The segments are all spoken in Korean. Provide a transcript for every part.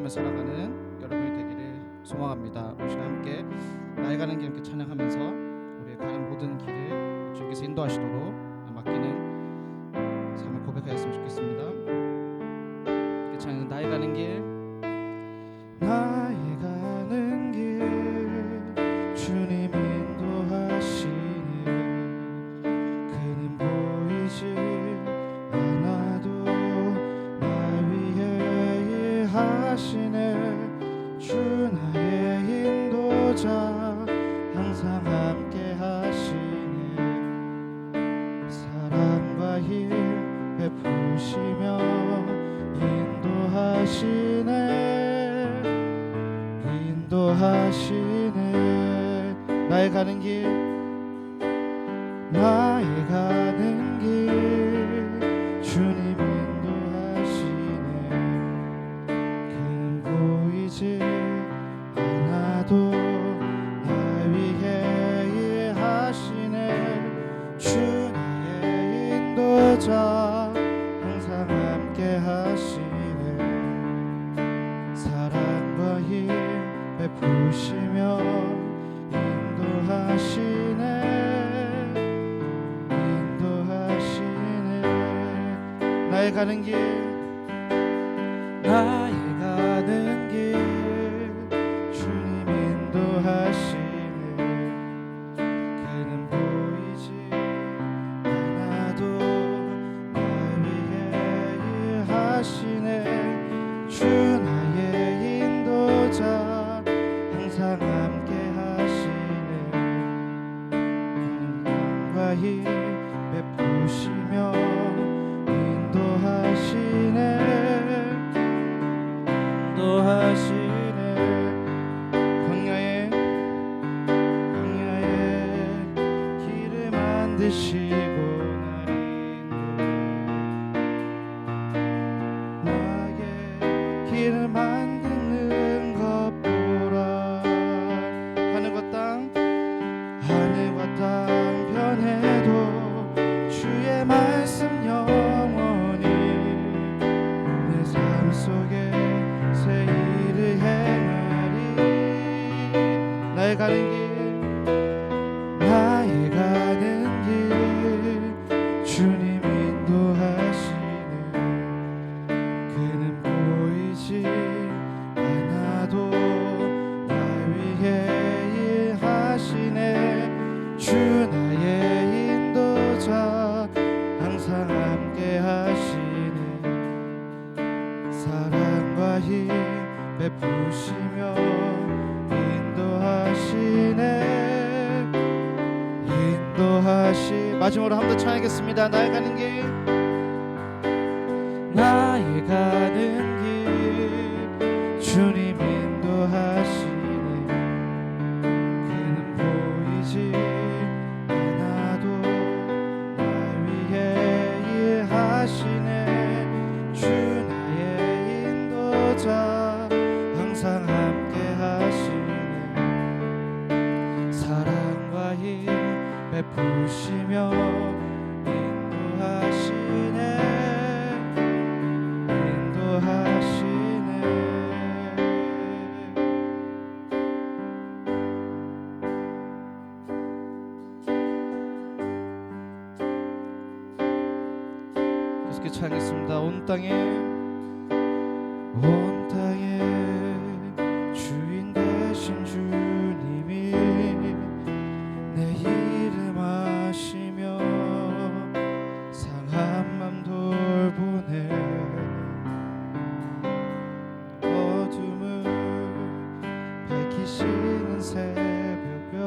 삶을 살아가는 여러분이 되기를 소망합니다. 우리 시간 함께 나의 가는 길 함께 찬양하면서 우리의 가는 모든 길을 주님께서 인도하시도록 맡기는 삶을 고백하였으면 좋겠습니다. 이렇게 찬양 나의 가는 길 나의 가는 길 주님 인도하시네 그는 보이지 않아도 나 위에 일하시네 주 나의 인도자 항상 함께 하시네 사랑과 힘 베푸시며 인도하시네 나의 가는 길 나의 가는 길 주님 인도하시네 그는 보이지 않아도 나 위해 일하시네 주 나의 인도자 항상 함께 하시네 사랑과 힘 베푸시며 인도하시네 나의 가는 길 나의 가는 길 주님 인도하시네 그는 보이지 않아도 나 위해 일하시네 주 나의 인도자 항상 함께 하시네 영광과 힘 베푸시며 인도하시네 광야에 길을 만드시고 나의 길을 만드는 것 보라 하늘과 땅 변해도 주의 말씀 영원히 내 삶 속에 새 일을 행하리 나의 가는 길 주님 인도하시네 그는 보이지 않아도 나 위해 일하시네 주 나의 인도자 항상 함께 하시네 사랑과 힘 베푸시며 인도하시 마지막으로 한 번 더 찬양하겠습니다. 나의 가는 길 주님 인도하시네 그는 보이지 않아도 나 위해 일하시네 주 나의 인도자 항상 함께 하시네 사랑과 힘 베푸시며 인도하시네 계속해서 찬양했습니다. 온 땅에 주인 되신 주님이 내 이름 아시며 상한 맘 돌보네 어둠을 밝히시는 새벽별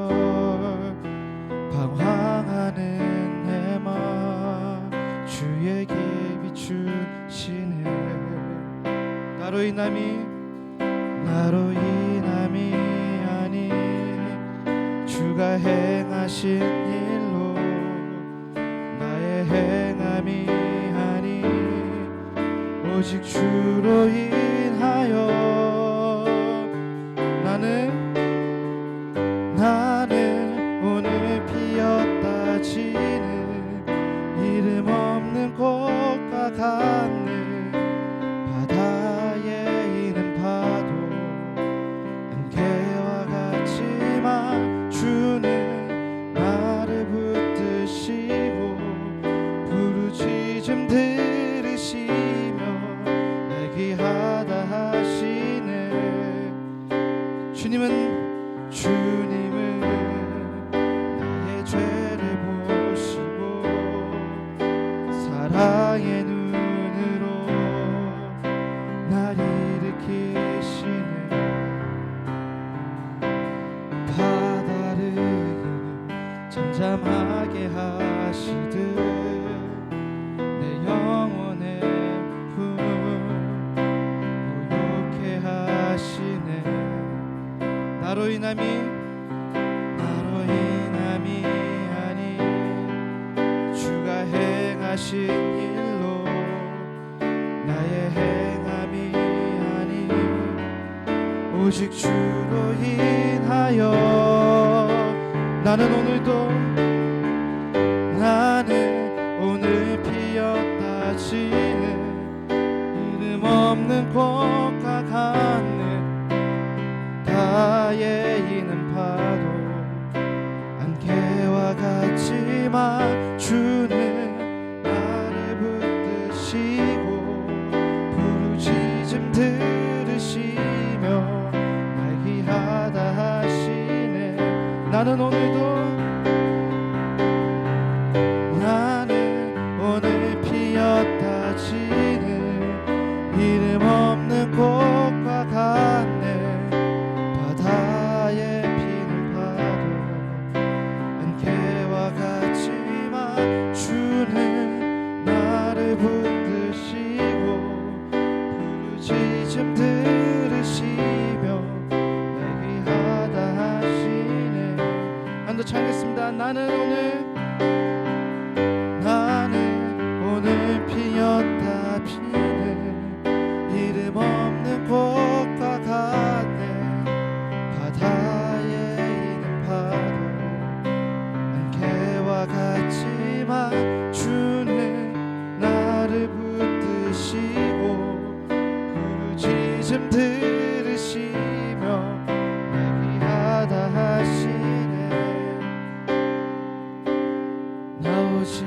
방황하는 내 맘 주에게 비추시네 나로 인함이 아니 주가 행하신 일로 나의 행함이 아니 오직 주로 인하여 나는 오늘 피었다 지는 이름 없는 꽃과 같네 바다에 있는 부르짖음 들으시며 날 귀하다 하시네. 주님은 나의 죄를 보시고 사랑의 눈으로 날 일으키시네. 바다를 잠잠하게 하시듯 내 영혼의 품을 고요케 하시네. 나로 인함이 아니 주가 행하신 일로 나의 행함이 아니 오직 주로 인하여 나는 오늘 피었다 지는 이름 없는 꽃과 같네. 다예이는 파도 안개와 같지만 주는 나를 붙드시고 부르짖음 들으시며 날 귀하다 하시네. 나는 오늘 피었다 지는 이름 없는 꽃과 같네. 바다에 피는 파도 안개와 같지만 주는 나를 붙드시고 부르짖음 들으시며 날 귀하다 하시네. 한 더 찬겠습니다. 나는 오늘 피었다 피는 이름 없는 꽃과 같네. 바다에 있는 파도 안개와 같지만 주는 나를 붙드시고 부르짖음 들으시며 날 귀하다 하시네. 나 오직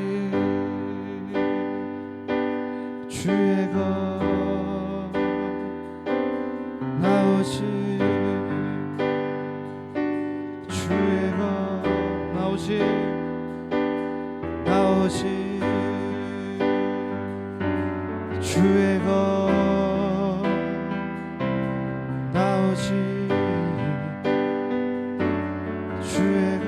주의 것 나 오직 주의 것 나 오직 주의 것 나 오직 주의 것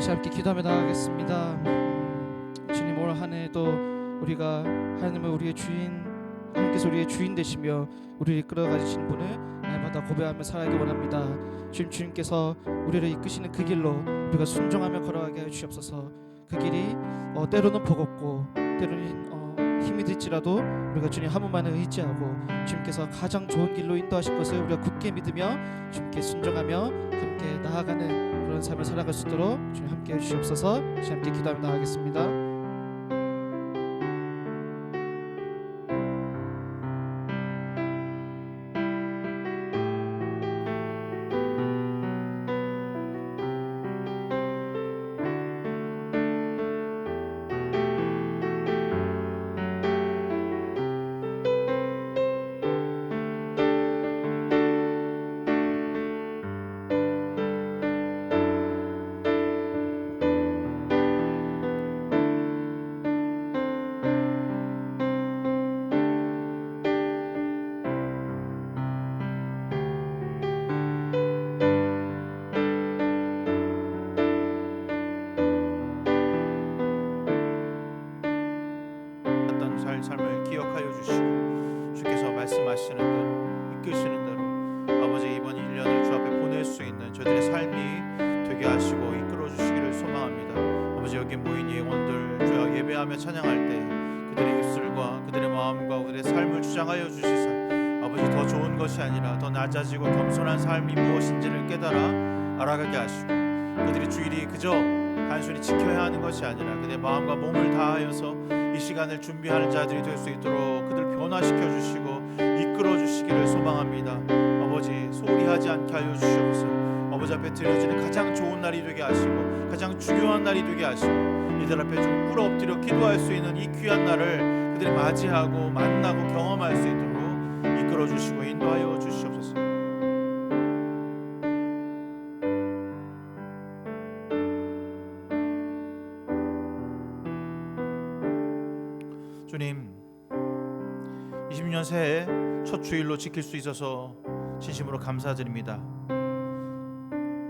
함께 기도하며 나가겠습니다. 주님, 올 한 해도 우리가 하나님은 우리의 주인, 하나님께서 우리의 주인 되시며 우리를 이끌어가시는 분을 날마다 고백하며 살아가기 원합니다. 주님께서 우리를 이끄시는 그 길로 우리가 순종하며 걸어가게 하여 주옵소서. 그 길이 때로는 버겁고 때로는 힘이 들지라도 우리가 주님 한 분만을 의지하고 주님께서 가장 좋은 길로 인도하실 것을 우리가 굳게 믿으며 주님께 순종하며 함께 나아가는 그런 삶을 살아갈 수 있도록 주님 함께 해주시옵소서. 함께 기도하며 나가겠습니다. 삶을 기억하여 주시고 주께서 말씀하시는 대로 이끄시는 대로 아버지 이번 1년을 주 앞에 보낼 수 있는 저희들의 삶이 되게 하시고 이끌어 주시기를 소망합니다. 아버지 여기 모인 영혼들 주여 예배하며 찬양할 때 그들의 입술과 그들의 마음과 그들의 삶을 주장하여 주시사 아버지 더 좋은 것이 아니라 더 낮아지고 겸손한 삶이 무엇인지를 깨달아 알아가게 하시고 그들의 주일이 그저 단순히 지켜야 하는 것이 아니라 그들의 마음과 몸을 다하여서 이 시간을 준비하는 자들이 될 수 있도록 그들 변화시켜 주시고 이끌어 주시기를 소망합니다. 아버지, 소홀히 하지 않게 하여 주시옵소서. 아버지 앞에 드려지는 가장 좋은 날이 되게 하시고 가장 중요한 날이 되게 하시고 이들 앞에 좀 꿇어 엎드려 기도할 수 있는 이 귀한 날을 그들이 맞이하고 만나고 경험할 수 있도록 이끌어 주시고 인도하여 주시옵소서. 주님, 20년 새해 첫 주일로 지킬 수 있어서 진심으로 감사드립니다.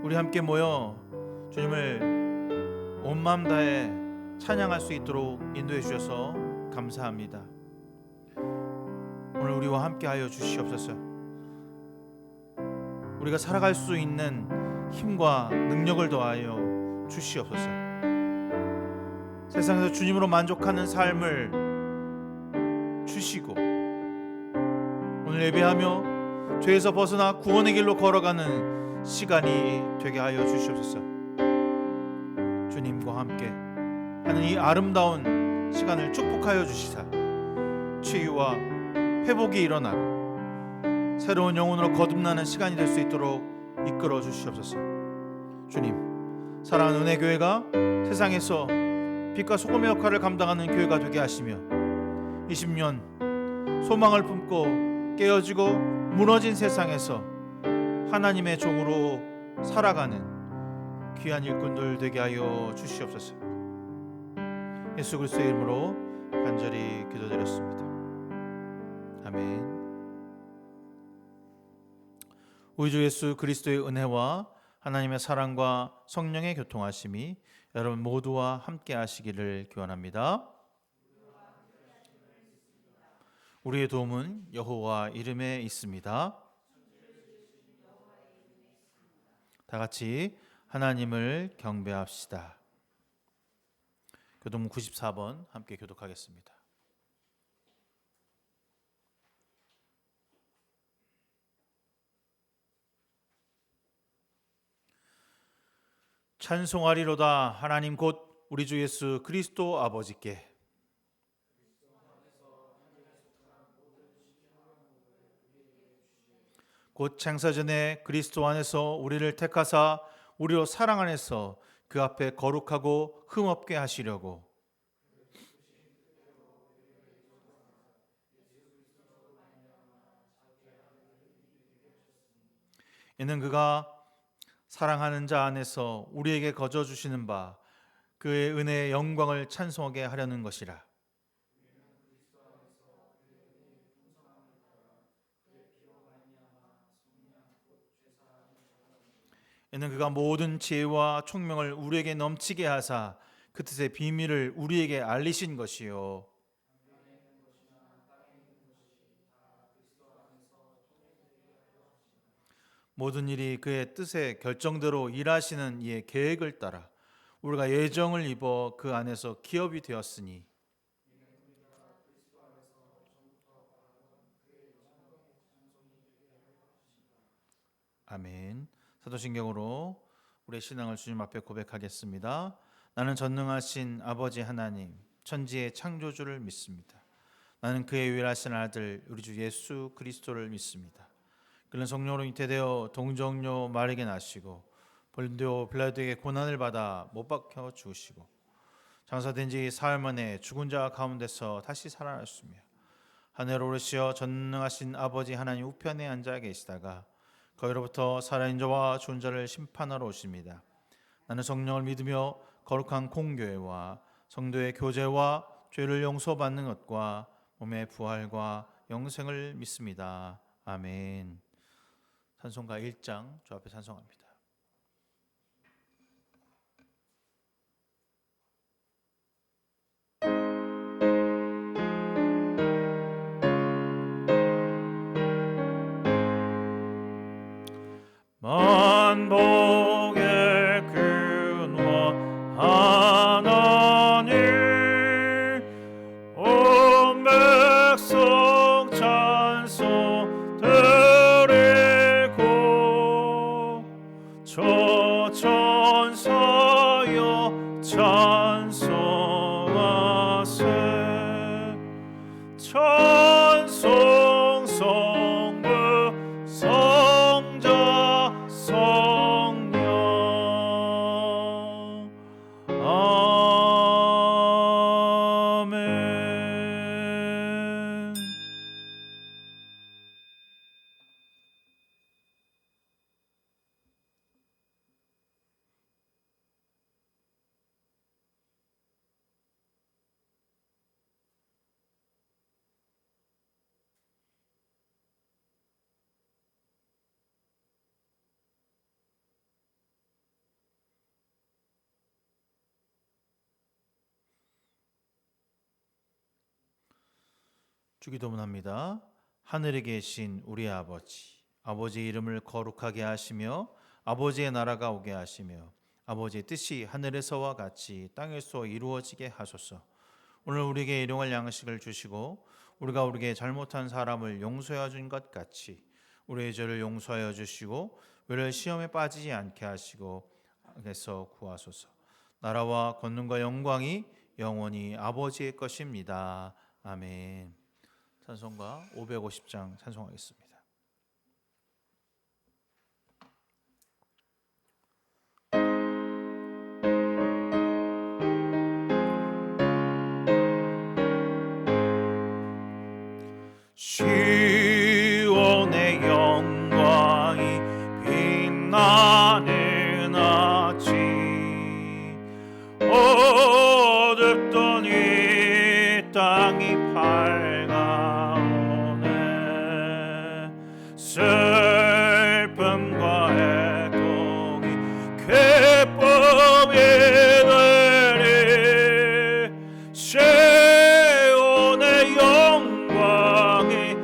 우리 함께 모여 주님을 온 마음 다해 찬양할 수 있도록 인도해 주셔서 감사합니다. 오늘 우리와 함께 하여 주시옵소서. 우리가 살아갈 수 있는 힘과 능력을 더하여 주시옵소서. 세상에서 주님으로 만족하는 삶을 주시고 오늘 예배하며 죄에서 벗어나 구원의 길로 걸어가는 시간이 되게 하여 주시옵소서. 주님과 함께 하는 이 아름다운 시간을 축복하여 주시사 치유와 회복이 일어나고 새로운 영혼으로 거듭나는 시간이 될 수 있도록 이끌어 주시옵소서. 주님, 사랑하는 은혜교회가 세상에서 빛과 소금의 역할을 감당하는 교회가 되게 하시며 20년 소망을 품고 깨어지고 무너진 세상에서 하나님의 종으로 살아가는 귀한 일꾼들 되게 하여 주시옵소서. 예수 그리스도의 이름으로 간절히 기도드렸습니다. 아멘. 우리 주 예수 그리스도의 은혜와 하나님의 사랑과 성령의 교통하심이 여러분 모두와 함께 하시기를 기원합니다. 우리의 도움은 여호와 이름에 있습니다. 다 같이 하나님을 경배합시다. 교독문 94번 함께 교독하겠습니다. 찬송하리로다 하나님 곧 우리 주 예수 그리스도 아버지께 곧 창세전에 그리스도 안에서 우리를 택하사 우리로 사랑 안에서 그 앞에 거룩하고 흠없게 하시려고 이는 그가 사랑하는 자 안에서 우리에게 거저 주시는 바 그의 은혜의 영광을 찬송하게 하려는 것이라. 이는 그가 모든 지혜와 총명을 우리에게 넘치게 하사 그 뜻의 비밀을 우리에게 알리신 것이요 모든 일이 그의 뜻의 결정대로 일하시는 이의 계획을 따라 우리가 예정을 입어 그 안에서 기업이 되었으니 아멘. 사도신경으로 우리의 신앙을 주님 앞에 고백하겠습니다. 나는 전능하신 아버지 하나님 천지의 창조주를 믿습니다. 나는 그의 유일하신 아들 우리 주 예수 그리스도를 믿습니다. 그는 성령으로 잉태되어 동정녀 마리아에게 나시고 본디오 빌라도에게 고난을 받아 못 박혀 죽으시고 장사된 지 사흘 만에 죽은 자 가운데서 다시 살아났으며 하늘로 오르시어 전능하신 아버지 하나님 우편에 앉아 계시다가 거기로부터 살아있는 자와 죽은 자를 심판하러 오십니다. 나는 성령을 믿으며 거룩한 공교회와 성도의 교제와 죄를 용서받는 것과 몸의 부활과 영생을 믿습니다. 아멘. 찬송가 1장 주 앞에 찬송합니다. 만복의 근원 하나님 온 백성 찬송 드리고 찬송하세 찬송 성부 성자 성령 아멘. 주기도문합니다. 하늘에 계신 우리 아버지, 아버지의 이름을 거룩하게 하시며 아버지의 나라가 오게 하시며 아버지의 뜻이 하늘에서와 같이 땅에서 이루어지게 하소서. 오늘 우리에게 일용할 양식을 주시고 우리가 우리에게 잘못한 사람을 용서해 준 것 같이 우리의 죄를 용서하여 주시고 우리를 시험에 빠지지 않게 하시고 악에서 구하소서. 나라와 권능과 영광이 영원히 아버지의 것입니다. 아멘. 찬송가 550장 찬송하겠습니다. 시온의 영광이 빛나는 아침 어둡던 이 땅이 밝아오네 슬픔과 애통이 기쁨이 되리 시온의 영광이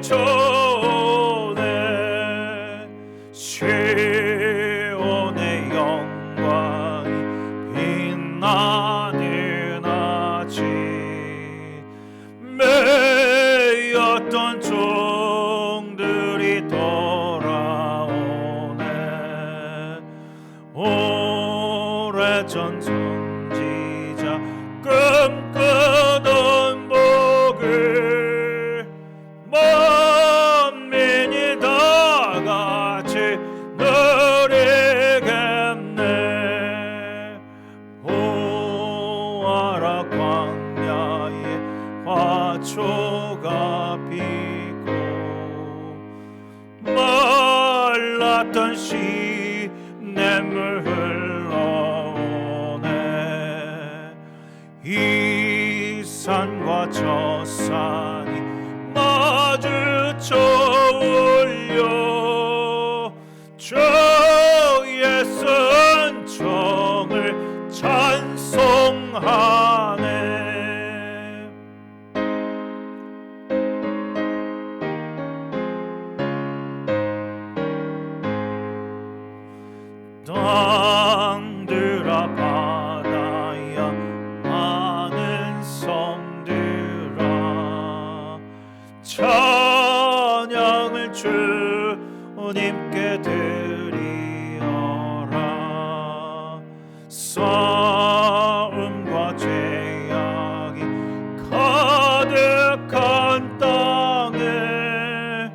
비춰오네 시온의 영광이 빛나는 아침 매였던 종들이 돌아오네 오래전 선지자 꿈꾸던 복을 만민이 다 같이 누리겠네 보아라 광야에 화초가 피고 말랐던 시냇물 흘러오네 이 산과 저 산이 마주쳐 울려 주의 순종을 찬송하네 땅들아 바다야 많은 섬들아 찬양을 주님께 드리어라 싸움과 죄악이 가득한 땅에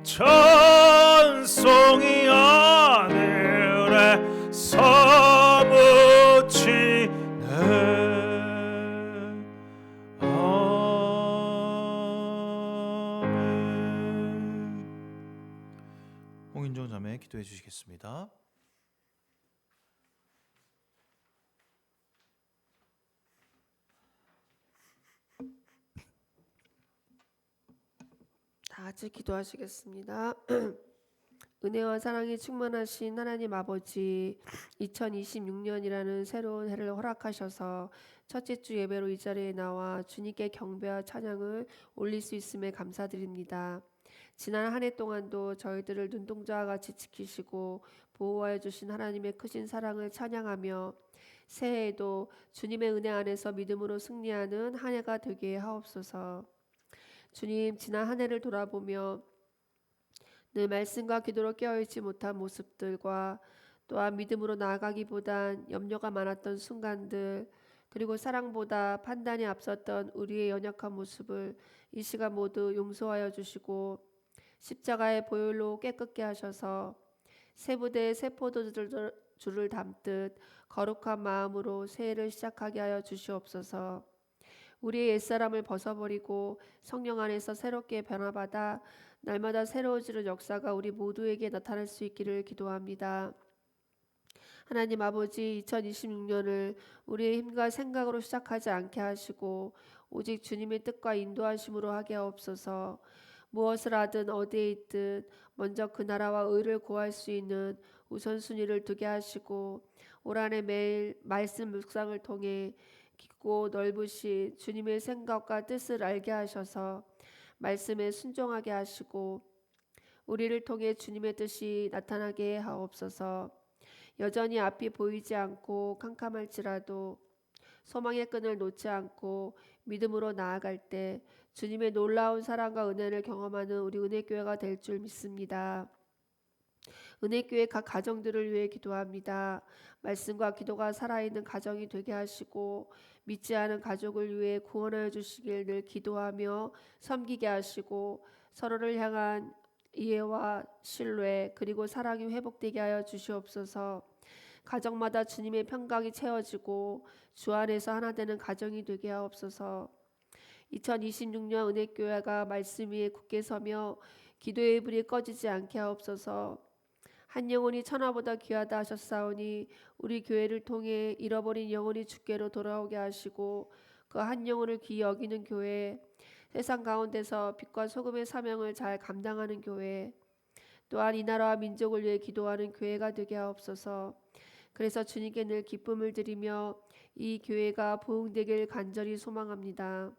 찬송이 하늘에 사무치네 아멘. 홍인종 자매 기도해 주시겠습니다. 다 같이 기도하시겠습니다. 은혜와 사랑이 충만하신 하나님 아버지 2026년이라는 새로운 해를 허락하셔서 첫째 주 예배로 이 자리에 나와 주님께 경배와 찬양을 올릴 수 있음에 감사드립니다. 지난 한 해 동안도 저희들을 눈동자와 같이 지키시고 보호하여 주신 하나님의 크신 사랑을 찬양하며 새해에도 주님의 은혜 안에서 믿음으로 승리하는 한 해가 되게 하옵소서. 주님, 지난 한 해를 돌아보며 늘 말씀과 기도로 깨어있지 못한 모습들과 또한 믿음으로 나아가기보단 염려가 많았던 순간들, 그리고 사랑보다 판단이 앞섰던 우리의 연약한 모습을 이 시간 모두 용서하여 주시고 십자가의 보혈로 깨끗게 하셔서 새 부대에 새 포도주를 담듯 거룩한 마음으로 새해를 시작하게 하여 주시옵소서. 우리의 옛사람을 벗어버리고 성령 안에서 새롭게 변화받아 날마다 새로워지는 역사가 우리 모두에게 나타날 수 있기를 기도합니다. 하나님 아버지, 2026년을 우리의 힘과 생각으로 시작하지 않게 하시고 오직 주님의 뜻과 인도하심으로 하게 하옵소서. 무엇을 하든 어디에 있든 먼저 그 나라와 의를 구할 수 있는 우선순위를 두게 하시고 올 한해 매일 말씀 묵상을 통해 깊고 넓으신 주님의 생각과 뜻을 알게 하셔서 말씀에 순종하게 하시고 우리를 통해 주님의 뜻이 나타나게 하옵소서. 여전히 앞이 보이지 않고 캄캄할지라도 소망의 끈을 놓지 않고 믿음으로 나아갈 때 주님의 놀라운 사랑과 은혜를 경험하는 우리 은혜교회가 될 줄 믿습니다. 은혜교회 각 가정들을 위해 기도합니다. 말씀과 기도가 살아있는 가정이 되게 하시고 믿지 않은 가족을 위해 구원하여 주시길 늘 기도하며 섬기게 하시고 서로를 향한 이해와 신뢰 그리고 사랑이 회복되게 하여 주시옵소서. 가정마다 주님의 평강이 채워지고 주 안에서 하나 되는 가정이 되게 하옵소서. 2026년 은혜교회가 말씀 위에 굳게 서며 기도의 불이 꺼지지 않게 하옵소서. 한 영혼이 천하보다 귀하다 하셨사오니 우리 교회를 통해 잃어버린 영혼이 주께로 돌아오게 하시고 그 한 영혼을 귀히 여기는 교회, 세상 가운데서 빛과 소금의 사명을 잘 감당하는 교회, 또한 이 나라와 민족을 위해 기도하는 교회가 되게 하옵소서. 그래서 주님께 늘 기쁨을 드리며 이 교회가 부흥되길 간절히 소망합니다.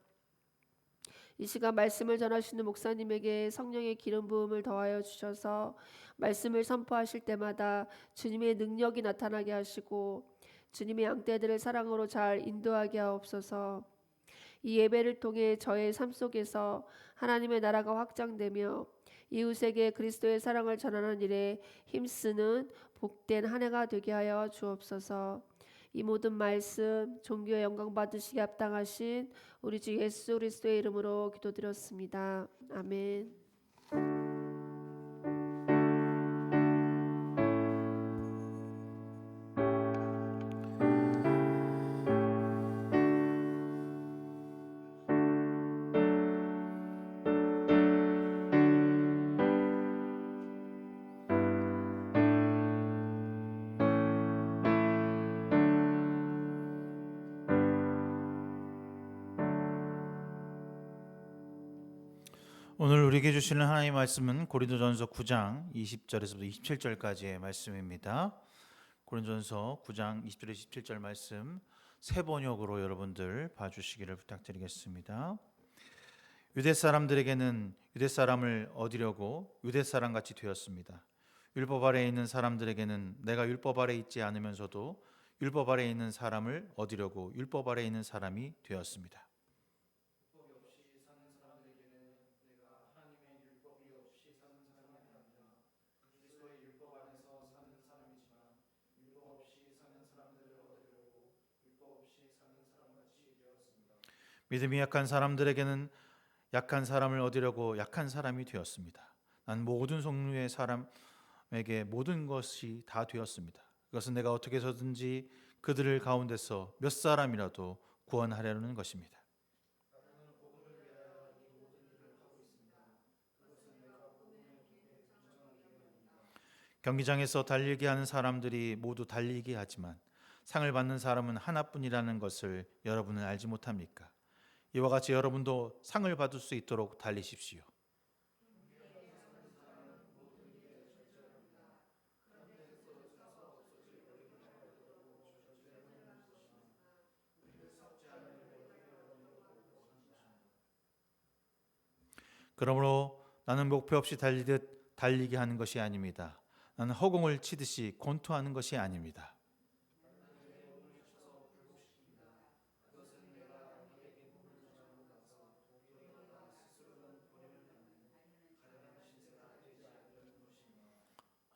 이 시간 말씀을 전하시는 목사님에게 성령의 기름 부음을 더하여 주셔서 말씀을 선포하실 때마다 주님의 능력이 나타나게 하시고 주님의 양떼들을 사랑으로 잘 인도하게 하옵소서. 이 예배를 통해 저의 삶 속에서 하나님의 나라가 확장되며 이웃에게 그리스도의 사랑을 전하는 일에 힘쓰는 복된 한 해가 되게 하여 주옵소서. 이 모든 말씀 존귀와 영광 받으시기 합당하신 우리 주 예수 그리스도의 이름으로 기도드렸습니다. 아멘. 오늘 우리에게 주시는 하나님의 말씀은 고린도전서 9장 20절에서부터 27절까지의 말씀입니다. 고린도전서 9장 20절에서 27절 말씀 새 번역으로 여러분들 봐주시기를 부탁드리겠습니다. 유대 사람들에게는 유대 사람을 얻으려고 유대 사람같이 되었습니다. 율법 아래에 있는 사람들에게는 내가 율법 아래에 있지 않으면서도 율법 아래에 있는 사람을 얻으려고 율법 아래에 있는 사람이 되었습니다. 믿음이 약한 사람들에게는 약한 사람을 얻으려고 약한 사람이 되었습니다. 난 모든 종류의 사람에게 모든 것이 다 되었습니다. 그것은 내가 어떻게 해서든지 그들을 가운데서 몇 사람이라도 구원하려는 것입니다. 경기장에서 달리기 하는 사람들이 모두 달리기 하지만 상을 받는 사람은 하나뿐이라는 것을 여러분은 알지 못합니까? 이와 같이 여러분도 상을 받을 수 있도록 달리십시오. 그러므로 나는 목표 없이 달리듯 달리게 하는 것이 아닙니다. 나는 허공을 치듯이 권투하는 것이 아닙니다.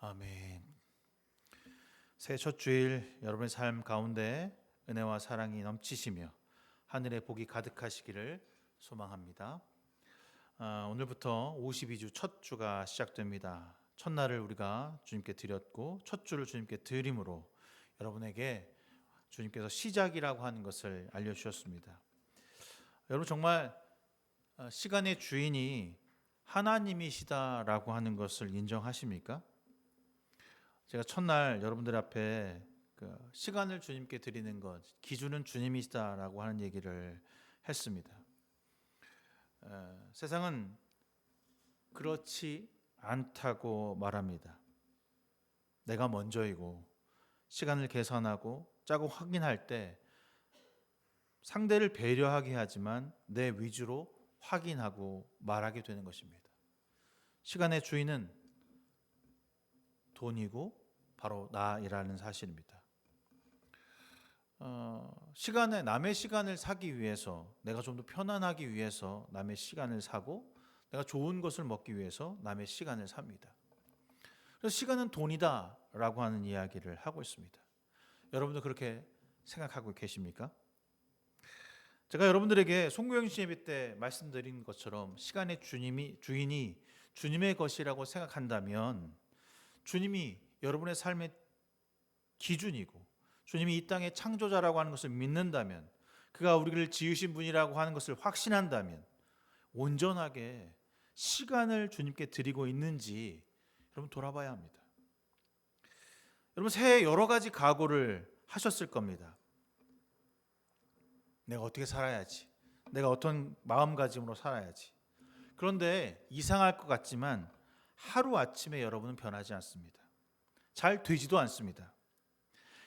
아멘. 새해 첫 주일 여러분의 삶 가운데 은혜와 사랑이 넘치시며 하늘의 복이 가득하시기를 소망합니다. 오늘부터 52주 첫 주가 시작됩니다. 첫날을 우리가 주님께 드렸고 첫 주를 주님께 드림으로 여러분에게 주님께서 시작이라고 하는 것을 알려주셨습니다. 여러분 정말 시간의 주인이 하나님이시다라고 하는 것을 인정하십니까? 제가 첫날 여러분들 앞에 시간을 주님께 드리는 것, 기준은 주님이시다라고 하는 얘기를 했습니다. 세상은 그렇지 않다고 말합니다. 내가 먼저이고 시간을 계산하고 짜고 확인할 때 상대를 배려하게 하지만 내 위주로 확인하고 말하게 되는 것입니다. 시간의 주인은 돈이고 바로 나이라는 사실입니다. 남의 시간을 사기 위해서, 내가 좀 더 편안하기 위해서 남의 시간을 사고, 내가 좋은 것을 먹기 위해서 남의 시간을 삽니다. 그래서 시간은 돈이다라고 하는 이야기를 하고 있습니다. 여러분도 그렇게 생각하고 계십니까? 제가 여러분들에게 송구영신 예배 때 말씀드린 것처럼 시간의 주인이 주님의 것이라고 생각한다면, 주님이 여러분의 삶의 기준이고 주님이 이 땅의 창조자라고 하는 것을 믿는다면, 그가 우리를 지으신 분이라고 하는 것을 확신한다면 온전하게 시간을 주님께 드리고 있는지 여러분 돌아봐야 합니다. 여러분 새해 여러 가지 각오를 하셨을 겁니다. 내가 어떻게 살아야지, 내가 어떤 마음가짐으로 살아야지. 그런데 이상할 것 같지만 하루아침에 여러분은 변하지 않습니다. 잘 되지도 않습니다.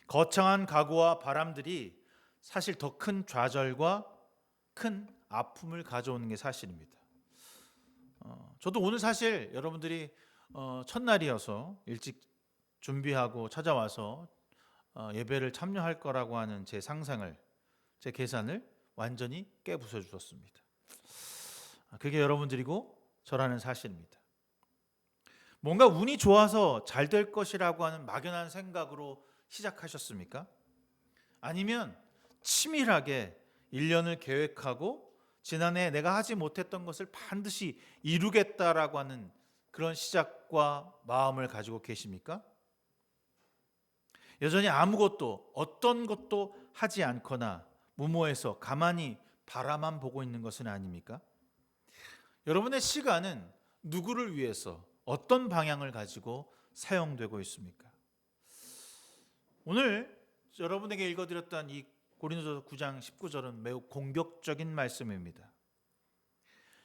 거창한 각오와 바람들이 사실 더 큰 좌절과 큰 아픔을 가져오는 게 사실입니다. 저도 오늘 사실 여러분들이 첫날이어서 일찍 준비하고 찾아와서 예배를 참여할 거라고 하는 제 상상을, 제 계산을 완전히 깨부숴 주셨습니다. 그게 여러분들이고 저라는 사실입니다. 뭔가 운이 좋아서 잘 될 것이라고 하는 막연한 생각으로 시작하셨습니까? 아니면 치밀하게 1년을 계획하고 지난해 내가 하지 못했던 것을 반드시 이루겠다라고 하는 그런 시작과 마음을 가지고 계십니까? 여전히 아무것도, 어떤 것도 하지 않거나 무모해서 가만히 바라만 보고 있는 것은 아닙니까? 여러분의 시간은 누구를 위해서, 어떤 방향을 가지고 사용되고 있습니까? 오늘 여러분에게 읽어드렸던 이 고린도서 9장 19절은 매우 공격적인 말씀입니다.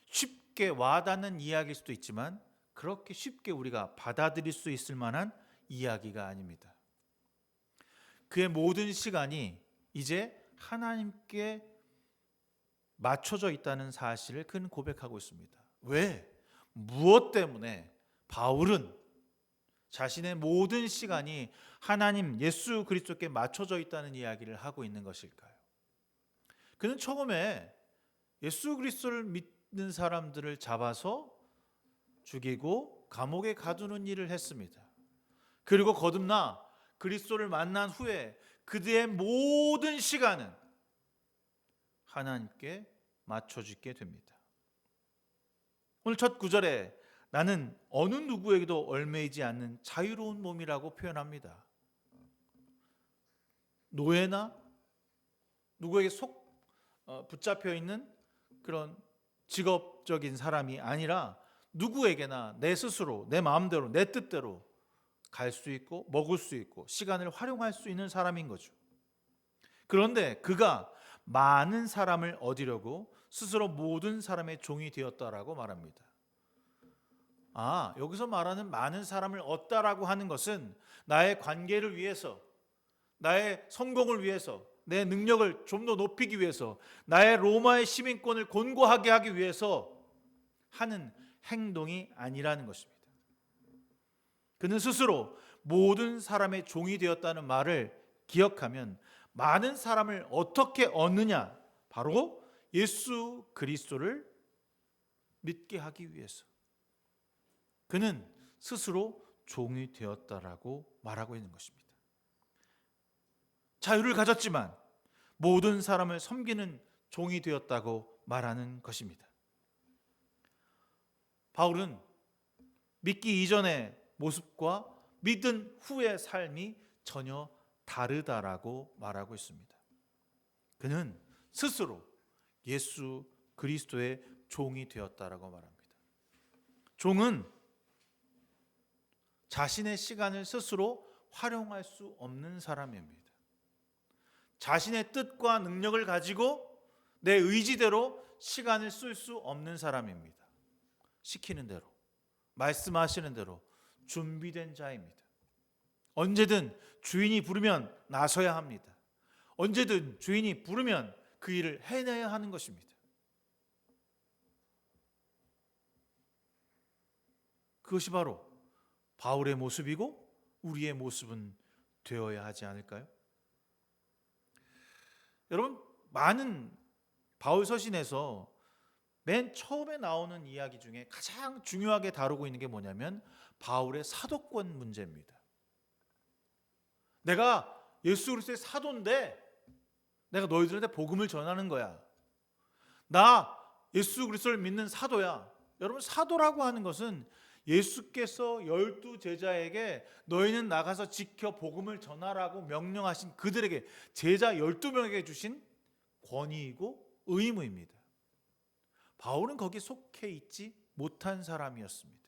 쉽게 와닿는 이야기일 수도 있지만 그렇게 쉽게 우리가 받아들일 수 있을 만한 이야기가 아닙니다. 그의 모든 시간이 이제 하나님께 맞춰져 있다는 사실을 그는 고백하고 있습니다. 왜? 무엇 때문에 바울은 자신의 모든 시간이 하나님 예수 그리스도께 맞춰져 있다는 이야기를 하고 있는 것일까요? 그는 처음에 예수 그리스도를 믿는 사람들을 잡아서 죽이고 감옥에 가두는 일을 했습니다. 그리고 거듭나 그리스도를 만난 후에 그들의 모든 시간은 하나님께 맞춰지게 됩니다. 오늘 첫 구절에 나는 어느 누구에게도 얽매이지 않는 자유로운 몸이라고 표현합니다. 노예나 누구에게 붙잡혀 있는 그런 직업적인 사람이 아니라 누구에게나 내 스스로, 내 마음대로, 내 뜻대로 갈 수 있고 먹을 수 있고 시간을 활용할 수 있는 사람인 거죠. 그런데 그가 많은 사람을 얻으려고 스스로 모든 사람의 종이 되었다라고 말합니다. 여기서 말하는 많은 사람을 얻다라고 하는 것은 나의 관계를 위해서, 나의 성공을 위해서, 내 능력을 좀 더 높이기 위해서, 나의 로마의 시민권을 곤고하게 하기 위해서 하는 행동이 아니라는 것입니다. 그는 스스로 모든 사람의 종이 되었다는 말을 기억하면 많은 사람을 어떻게 얻느냐? 바로 예수 그리스도를 믿게 하기 위해서. 그는 스스로 종이 되었다라고 말하고 있는 것입니다. 자유를 가졌지만 모든 사람을 섬기는 종이 되었다고 말하는 것입니다. 바울은 믿기 이전의 모습과 믿은 후의 삶이 전혀 다르다라고 말하고 있습니다. 그는 스스로 예수 그리스도의 종이 되었다라고 말합니다. 종은 자신의 시간을 스스로 활용할 수 없는 사람입니다. 자신의 뜻과 능력을 가지고 내 의지대로 시간을 쓸 수 없는 사람입니다. 시키는 대로, 말씀하시는 대로 준비된 자입니다. 언제든 주인이 부르면 나서야 합니다. 언제든 주인이 부르면 그 일을 해내야 하는 것입니다. 그것이 바로 바울의 모습이고 우리의 모습은 되어야 하지 않을까요? 여러분, 많은 바울 서신에서 맨 처음에 나오는 이야기 중에 가장 중요하게 다루고 있는 게 뭐냐면 바울의 사도권 문제입니다. 내가 예수 그리스도의 사도인데 내가 너희들한테 복음을 전하는 거야. 나 예수 그리스도를 믿는 사도야. 여러분, 사도라고 하는 것은 예수께서 12 제자에게 너희는 나가서 지켜 복음을 전하라고 명령하신 그들에게, 제자 12명에게 주신 권위이고 의무입니다. 바울은 거기에 속해 있지 못한 사람이었습니다.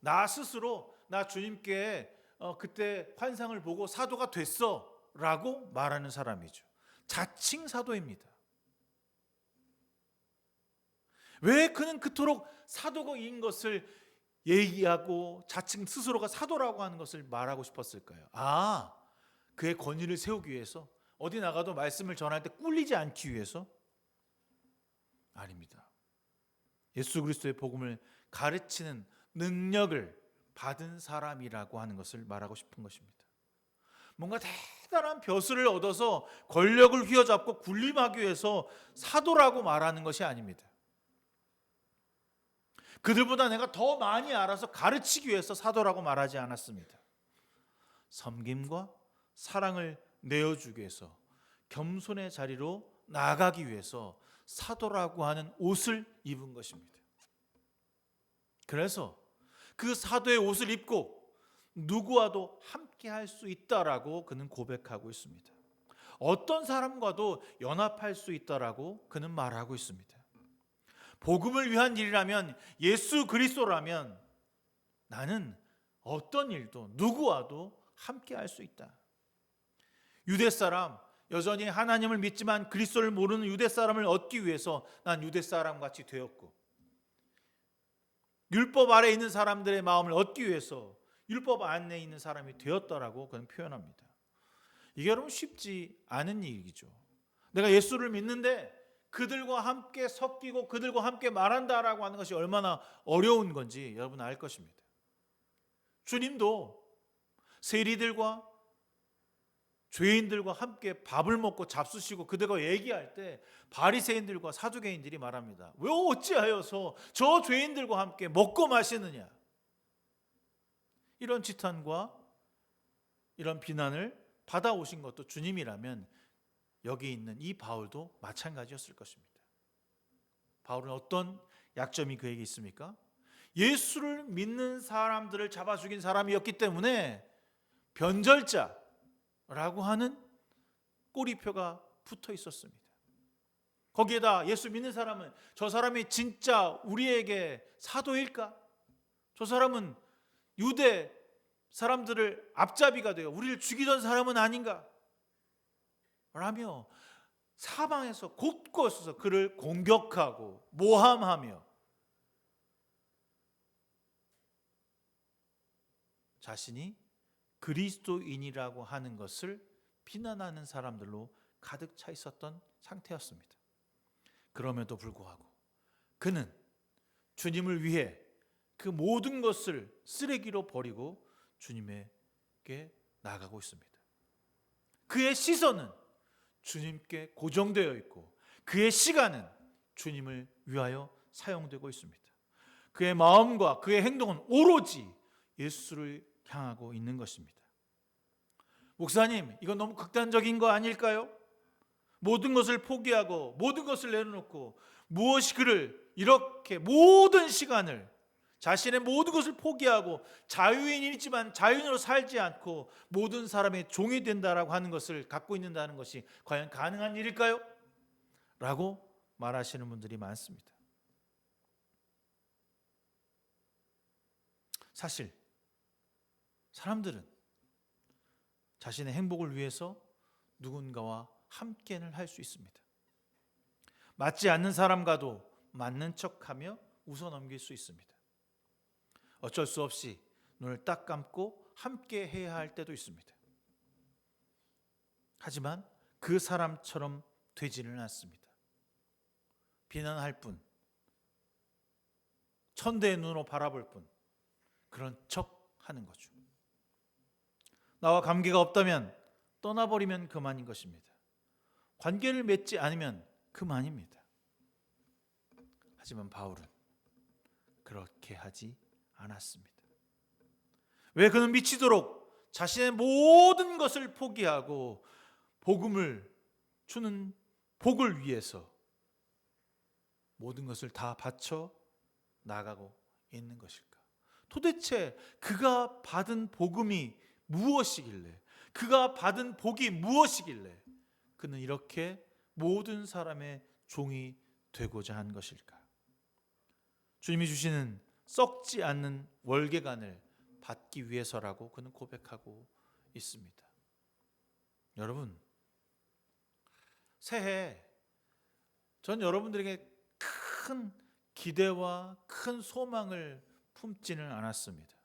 나 스스로 주님께 그때 환상을 보고 사도가 됐어 라고 말하는 사람이죠. 자칭 사도입니다. 왜 그는 그토록 사도인 것을 얘기하고 자칭 스스로가 사도라고 하는 것을 말하고 싶었을까요? 그의 권위를 세우기 위해서, 어디 나가도 말씀을 전할 때 꿀리지 않기 위해서? 아닙니다. 예수 그리스도의 복음을 가르치는 능력을 받은 사람이라고 하는 것을 말하고 싶은 것입니다. 뭔가 대단한 벼슬을 얻어서 권력을 휘어잡고 군림하기 위해서 사도라고 말하는 것이 아닙니다. 그들보다 내가 더 많이 알아서 가르치기 위해서 사도라고 말하지 않았습니다. 섬김과 사랑을 내어주기 위해서, 겸손의 자리로 나아가기 위해서 사도라고 하는 옷을 입은 것입니다. 그래서 그 사도의 옷을 입고 누구와도 함께 할 수 있다라고 그는 고백하고 있습니다. 어떤 사람과도 연합할 수 있다라고 그는 말하고 있습니다. 복음을 위한 일이라면, 예수 그리스도라면 나는 어떤 일도 누구와도 함께 할 수 있다. 유대 사람, 여전히 하나님을 믿지만 그리스도를 모르는 유대 사람을 얻기 위해서 난 유대 사람 같이 되었고, 율법 아래 있는 사람들의 마음을 얻기 위해서 율법 안에 있는 사람이 되었다라고 그는 표현합니다. 이게 여러분 쉽지 않은 일이죠. 내가 예수를 믿는데 그들과 함께 섞이고 그들과 함께 말한다라고 하는 것이 얼마나 어려운 건지 여러분 알 것입니다. 주님도 세리들과 죄인들과 함께 밥을 먹고 잡수시고 그들과 얘기할 때 바리새인들과 사두개인들이 말합니다. 왜 어찌하여서 저 죄인들과 함께 먹고 마시느냐? 이런 지탄과 이런 비난을 받아오신 것도 주님이라면 여기 있는 이 바울도 마찬가지였을 것입니다. 바울은 어떤 약점이 그에게 있습니까? 예수를 믿는 사람들을 잡아 죽인 사람이었기 때문에 변절자라고 하는 꼬리표가 붙어 있었습니다. 거기에다 예수 믿는 사람은, 저 사람이 진짜 우리에게 사도일까? 저 사람은 유대 사람들을 앞잡이가 되어 우리를 죽이던 사람은 아닌가? 라며 사방에서 곳곳에서 그를 공격하고 모함하며 자신이 그리스도인이라고 하는 것을 비난하는 사람들로 가득 차 있었던 상태였습니다. 그럼에도 불구하고 그는 주님을 위해 그 모든 것을 쓰레기로 버리고 주님에게 나아가고 있습니다. 그의 시선은 주님께 고정되어 있고 그의 시간은 주님을 위하여 사용되고 있습니다. 그의 마음과 그의 행동은 오로지 예수를 향하고 있는 것입니다. 목사님, 이건 너무 극단적인 거 아닐까요? 모든 것을 포기하고 모든 것을 내려놓고 무엇이 그를 이렇게 모든 시간을 자신의 모든 것을 포기하고 자유인이지만 자유인으로 살지 않고 모든 사람의 종이 된다라고 하는 것을 갖고 있는다는 것이 과연 가능한 일일까요? 라고 말하시는 분들이 많습니다. 사실 사람들은 자신의 행복을 위해서 누군가와 함께는 할 수 있습니다. 맞지 않는 사람과도 맞는 척하며 웃어넘길 수 있습니다. 어쩔 수 없이 눈을 딱 감고 함께 해야 할 때도 있습니다. 하지만 그 사람처럼 되지는 않습니다. 비난할 뿐, 천대의 눈으로 바라볼 뿐, 그런 척 하는 거죠. 나와 관계가 없다면 떠나버리면 그만인 것입니다. 관계를 맺지 않으면 그만입니다. 하지만 바울은 그렇게 하지 않았습니다. 왜 그는 미치도록 자신의 모든 것을 포기하고 복음을 주는 복을 위해서 모든 것을 다 바쳐 나가고 있는 것일까? 도대체 그가 받은 복음이 무엇이길래, 그가 받은 복이 무엇이길래 그는 이렇게 모든 사람의 종이 되고자 한 것일까? 주님이 주시는 썩지 않는 월계관을 받기 위해서라고 그는 고백하고 있습니다. 여러분, 새해 전 여러분들에게 큰 기대와 큰 소망을 품지는 않았습니다.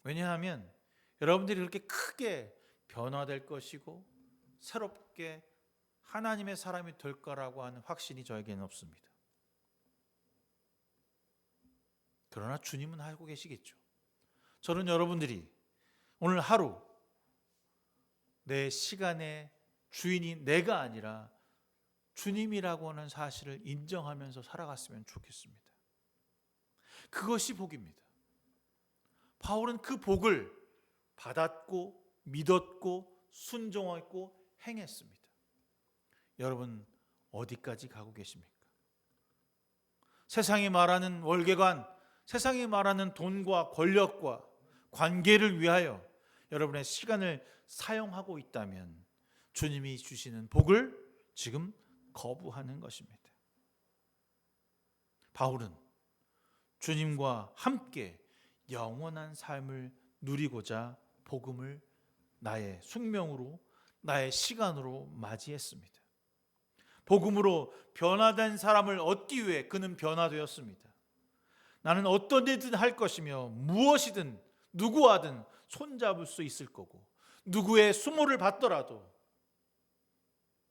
왜냐하면 여러분들이 그렇게 크게 변화될 것이고 새롭게 하나님의 사람이 될 거라고 하는 확신이 저에게는 없습니다. 그러나 주님은 알고 계시겠죠. 저는 여러분들이 오늘 하루 내 시간의 주인이 내가 아니라 주님이라고 하는 사실을 인정하면서 살아갔으면 좋겠습니다. 그것이 복입니다. 바울은 그 복을 받았고 믿었고 순종했고 행했습니다. 여러분 어디까지 가고 계십니까? 세상이 말하는 월계관, 세상이 말하는 돈과 권력과 관계를 위하여 여러분의 시간을 사용하고 있다면 주님이 주시는 복을 지금 거부하는 것입니다. 바울은 주님과 함께 영원한 삶을 누리고자 복음을 나의 숙명으로, 나의 시간으로 맞이했습니다. 복음으로 변화된 사람을 얻기 위해 그는 변화되었습니다. 나는 어떤 일이든 할 것이며 무엇이든 누구와든 손잡을 수 있을 거고 누구의 수모를 받더라도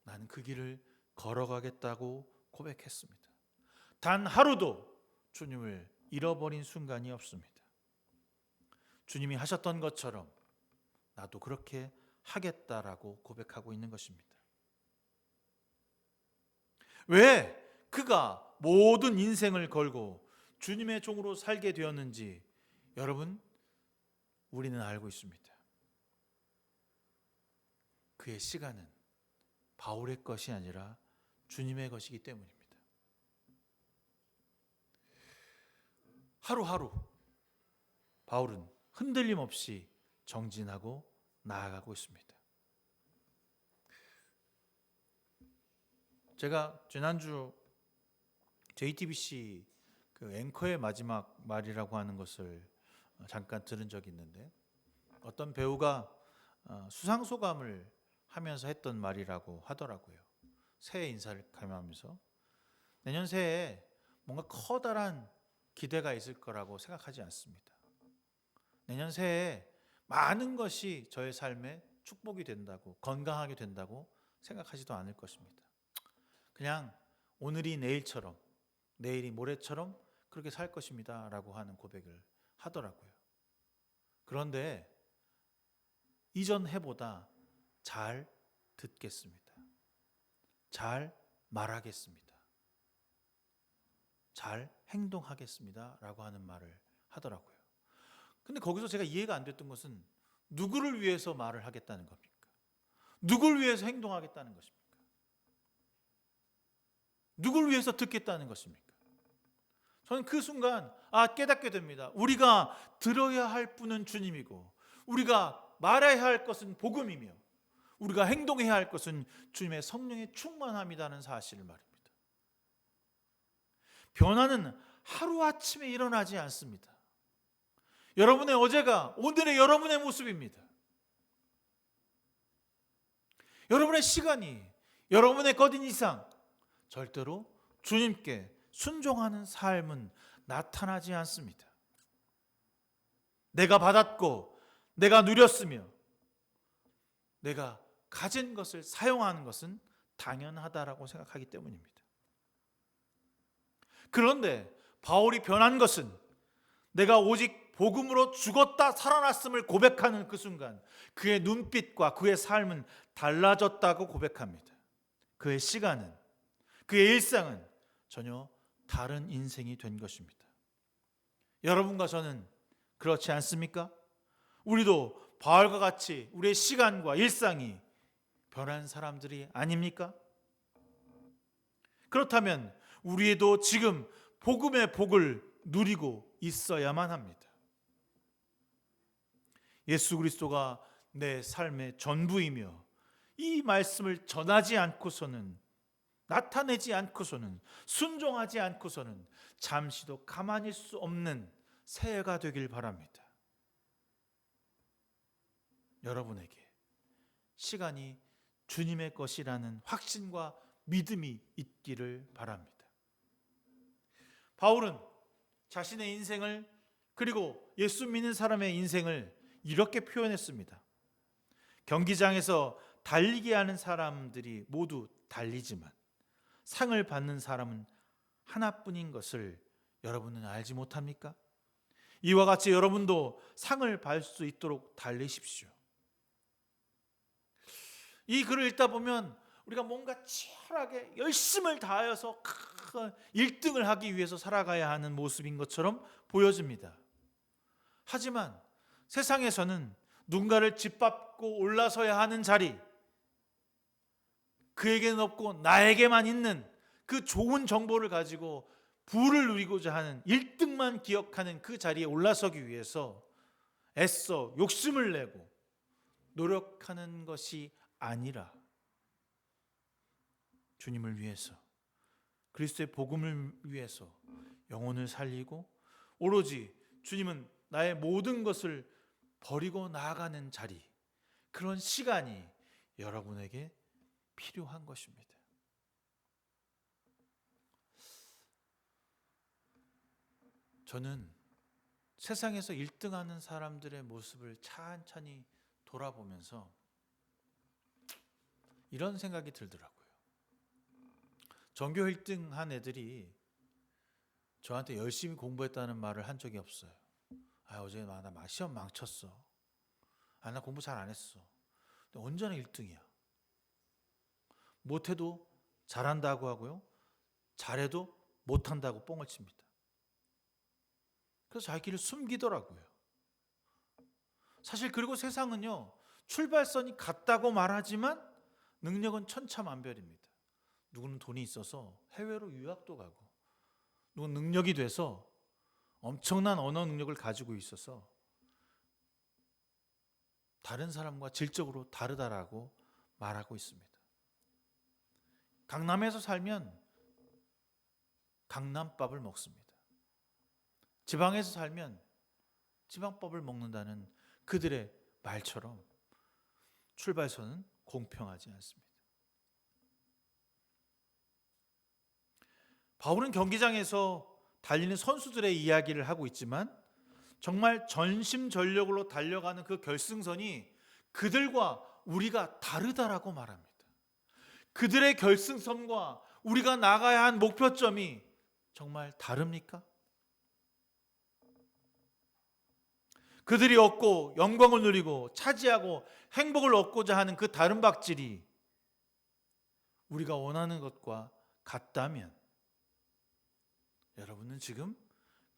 나는 그 길을 걸어가겠다고 고백했습니다. 단 하루도 주님을 잃어버린 순간이 없습니다. 주님이 하셨던 것처럼 나도 그렇게 하겠다라고 고백하고 있는 것입니다. 왜 그가 모든 인생을 걸고 주님의 종으로 살게 되었는지 여러분 우리는 알고 있습니다. 그의 시간은 바울의 것이 아니라 주님의 것이기 때문입니다. 하루하루 바울은 흔들림 없이 정진하고 나아가고 있습니다. 제가 지난주 JTBC 그 앵커의 마지막 말이라고 하는 것을 잠깐 들은 적이 있는데 어떤 배우가 수상소감을 하면서 했던 말이라고 하더라고요. 새해 인사를 감하면서 내년 새해에 뭔가 커다란 기대가 있을 거라고 생각하지 않습니다. 내년 새해에 많은 것이 저의 삶에 축복이 된다고, 건강하게 된다고 생각하지도 않을 것입니다. 그냥 오늘이 내일처럼, 내일이 모레처럼 그렇게 살 것입니다 라고 하는 고백을 하더라고요. 그런데 이전 해보다 잘 듣겠습니다. 잘 말하겠습니다. 잘 행동하겠습니다 라고 하는 말을 하더라고요. 근데 거기서 제가 이해가 안 됐던 것은 누구를 위해서 말을 하겠다는 겁니까? 누구를 위해서 행동하겠다는 것입니까? 누구를 위해서 듣겠다는 것입니까? 저는 그 순간 깨닫게 됩니다. 우리가 들어야 할 분은 주님이고 우리가 말해야 할 것은 복음이며 우리가 행동해야 할 것은 주님의 성령의 충만함이라는 사실을 말입니다. 변화는 하루아침에 일어나지 않습니다. 여러분의 어제가 오늘의 여러분의 모습입니다. 여러분의 시간이 여러분의 거딘 이상 절대로 주님께 순종하는 삶은 나타나지 않습니다. 내가 받았고 내가 누렸으며 내가 가진 것을 사용하는 것은 당연하다라고 생각하기 때문입니다. 그런데 바울이 변한 것은 내가 오직 복음으로 죽었다 살아났음을 고백하는 그 순간 그의 눈빛과 그의 삶은 달라졌다고 고백합니다. 그의 시간은, 그의 일상은 전혀 다른 인생이 된 것입니다. 여러분과 저는 그렇지 않습니까? 우리도 바울과 같이 우리의 시간과 일상이 변한 사람들이 아닙니까? 그렇다면 우리도 지금 복음의 복을 누리고 있어야만 합니다. 예수 그리스도가 내 삶의 전부이며 이 말씀을 전하지 않고서는, 나타내지 않고서는, 순종하지 않고서는 잠시도 가만히 있을 수 없는 새해가 되길 바랍니다. 여러분에게 시간이 주님의 것이라는 확신과 믿음이 있기를 바랍니다. 바울은 자신의 인생을, 그리고 예수 믿는 사람의 인생을 이렇게 표현했습니다. 경기장에서 달리게 하는 사람들이 모두 달리지만 상을 받는 사람은 하나뿐인 것을 여러분은 알지 못합니까? 이와 같이 여러분도 상을 받을 수 있도록 달리십시오. 이 글을 읽다 보면 우리가 뭔가 치열하게 열심을 다하여서 1등을 하기 위해서 살아가야 하는 모습인 것처럼 보여집니다. 하지만 세상에서는 누군가를 짓밟고 올라서야 하는 자리, 그에게는 없고 나에게만 있는 그 좋은 정보를 가지고 부를 누리고자 하는 1등만 기억하는 그 자리에 올라서기 위해서 애써 욕심을 내고 노력하는 것이 아니라 주님을 위해서, 그리스도의 복음을 위해서 영혼을 살리고 오로지 주님은 나의 모든 것을 버리고 나아가는 자리, 그런 시간이 여러분에게 필요한 것입니다. 저는 세상에서 1등하는 사람들의 모습을 찬찬히 돌아보면서 이런 생각이 들더라고요. 전교 1등한 애들이 저한테 열심히 공부했다는 말을 한 적이 없어요. 어제 나 시험 망쳤어. 나 공부 잘 안 했어. 근데 언제나 1등이야. 못해도 잘한다고 하고요, 잘해도 못한다고 뻥을 칩니다. 그래서 자기를 숨기더라고요. 사실 그리고 세상은요, 출발선이 같다고 말하지만 능력은 천차만별입니다. 누구는 돈이 있어서 해외로 유학도 가고, 누구는 능력이 돼서 엄청난 언어 능력을 가지고 있어서 다른 사람과 질적으로 다르다라고 말하고 있습니다. 강남에서 살면 강남밥을 먹습니다. 지방에서 살면 지방밥을 먹는다는 그들의 말처럼 출발선은 공평하지 않습니다. 바울은 경기장에서 달리는 선수들의 이야기를 하고 있지만 정말 전심전력으로 달려가는 그 결승선이 그들과 우리가 다르다라고 말합니다. 그들의 결승선과 우리가 나가야 한 목표점이 정말 다릅니까? 그들이 얻고 영광을 누리고 차지하고 행복을 얻고자 하는 그 다른 박질이 우리가 원하는 것과 같다면 여러분은 지금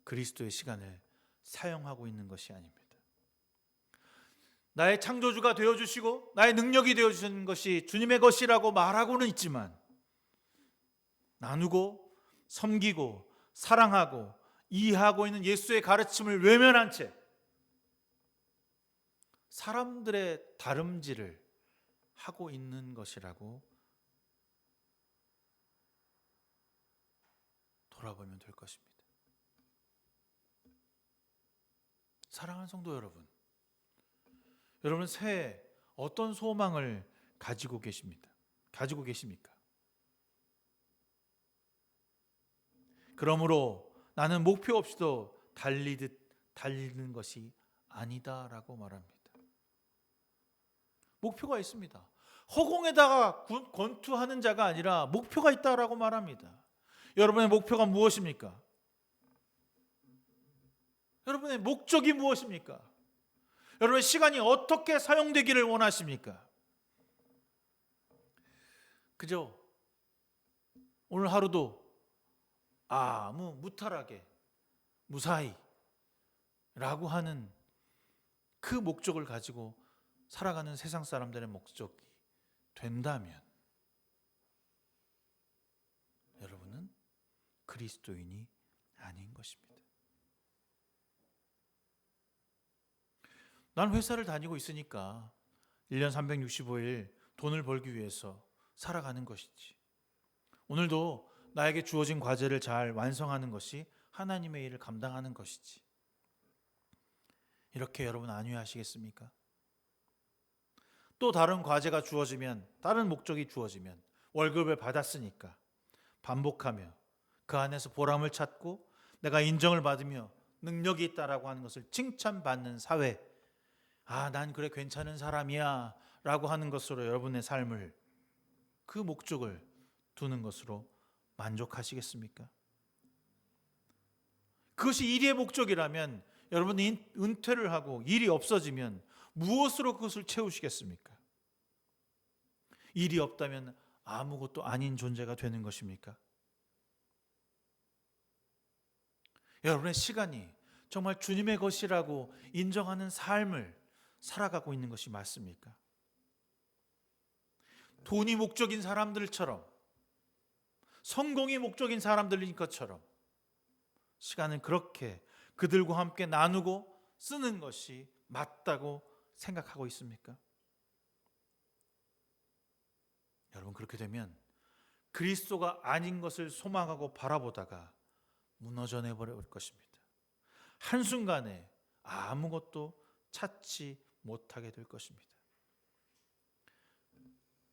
그리스도의 시간을 사용하고 있는 것이 아닙니다. 나의 창조주가 되어주시고 나의 능력이 되어주신 것이 주님의 것이라고 말하고는 있지만 나누고 섬기고 사랑하고 이해하고 있는 예수의 가르침을 외면한 채 사람들의 다름질을 하고 있는 것이라고 돌아보면 될 것입니다. 사랑하는 성도 여러분, 여러분 새해 어떤 소망을 가지고 계십니까? 그러므로 나는 목표 없이도 달리는 것이 아니다라고 말합니다. 목표가 있습니다. 허공에다가 권투하는 자가 아니라 목표가 있다라고 말합니다. 여러분의 목표가 무엇입니까? 여러분의 목적이 무엇입니까? 여러분의 시간이 어떻게 사용되기를 원하십니까? 그저 오늘 하루도 아무 무탈하게 무사히 라고 하는 그 목적을 가지고 살아가는 세상 사람들의 목적이 된다면 여러분은 그리스도인이 아닌 것입니다. 난 회사를 다니고 있으니까 1년 365일 돈을 벌기 위해서 살아가는 것이지. 오늘도 나에게 주어진 과제를 잘 완성하는 것이 하나님의 일을 감당하는 것이지. 이렇게 여러분 안위하시겠습니까? 또 다른 과제가 주어지면, 다른 목적이 주어지면 월급을 받았으니까 반복하며 그 안에서 보람을 찾고 내가 인정을 받으며 능력이 있다라고 하는 것을 칭찬받는 사회, 난 그래 괜찮은 사람이야 라고 하는 것으로 여러분의 삶을, 그 목적을 두는 것으로 만족하시겠습니까? 그것이 일의 목적이라면 여러분이 은퇴를 하고 일이 없어지면 무엇으로 그것을 채우시겠습니까? 일이 없다면 아무것도 아닌 존재가 되는 것입니까? 여러분의 시간이 정말 주님의 것이라고 인정하는 삶을 살아가고 있는 것이 맞습니까? 돈이 목적인 사람들처럼, 성공이 목적인 사람들인 것처럼 시간을 그렇게 그들과 함께 나누고 쓰는 것이 맞다고 생각하고 있습니까? 여러분, 그렇게 되면 그리스도가 아닌 것을 소망하고 바라보다가 무너져 내버릴 것입니다. 한순간에 아무것도 찾지 못하게 될 것입니다.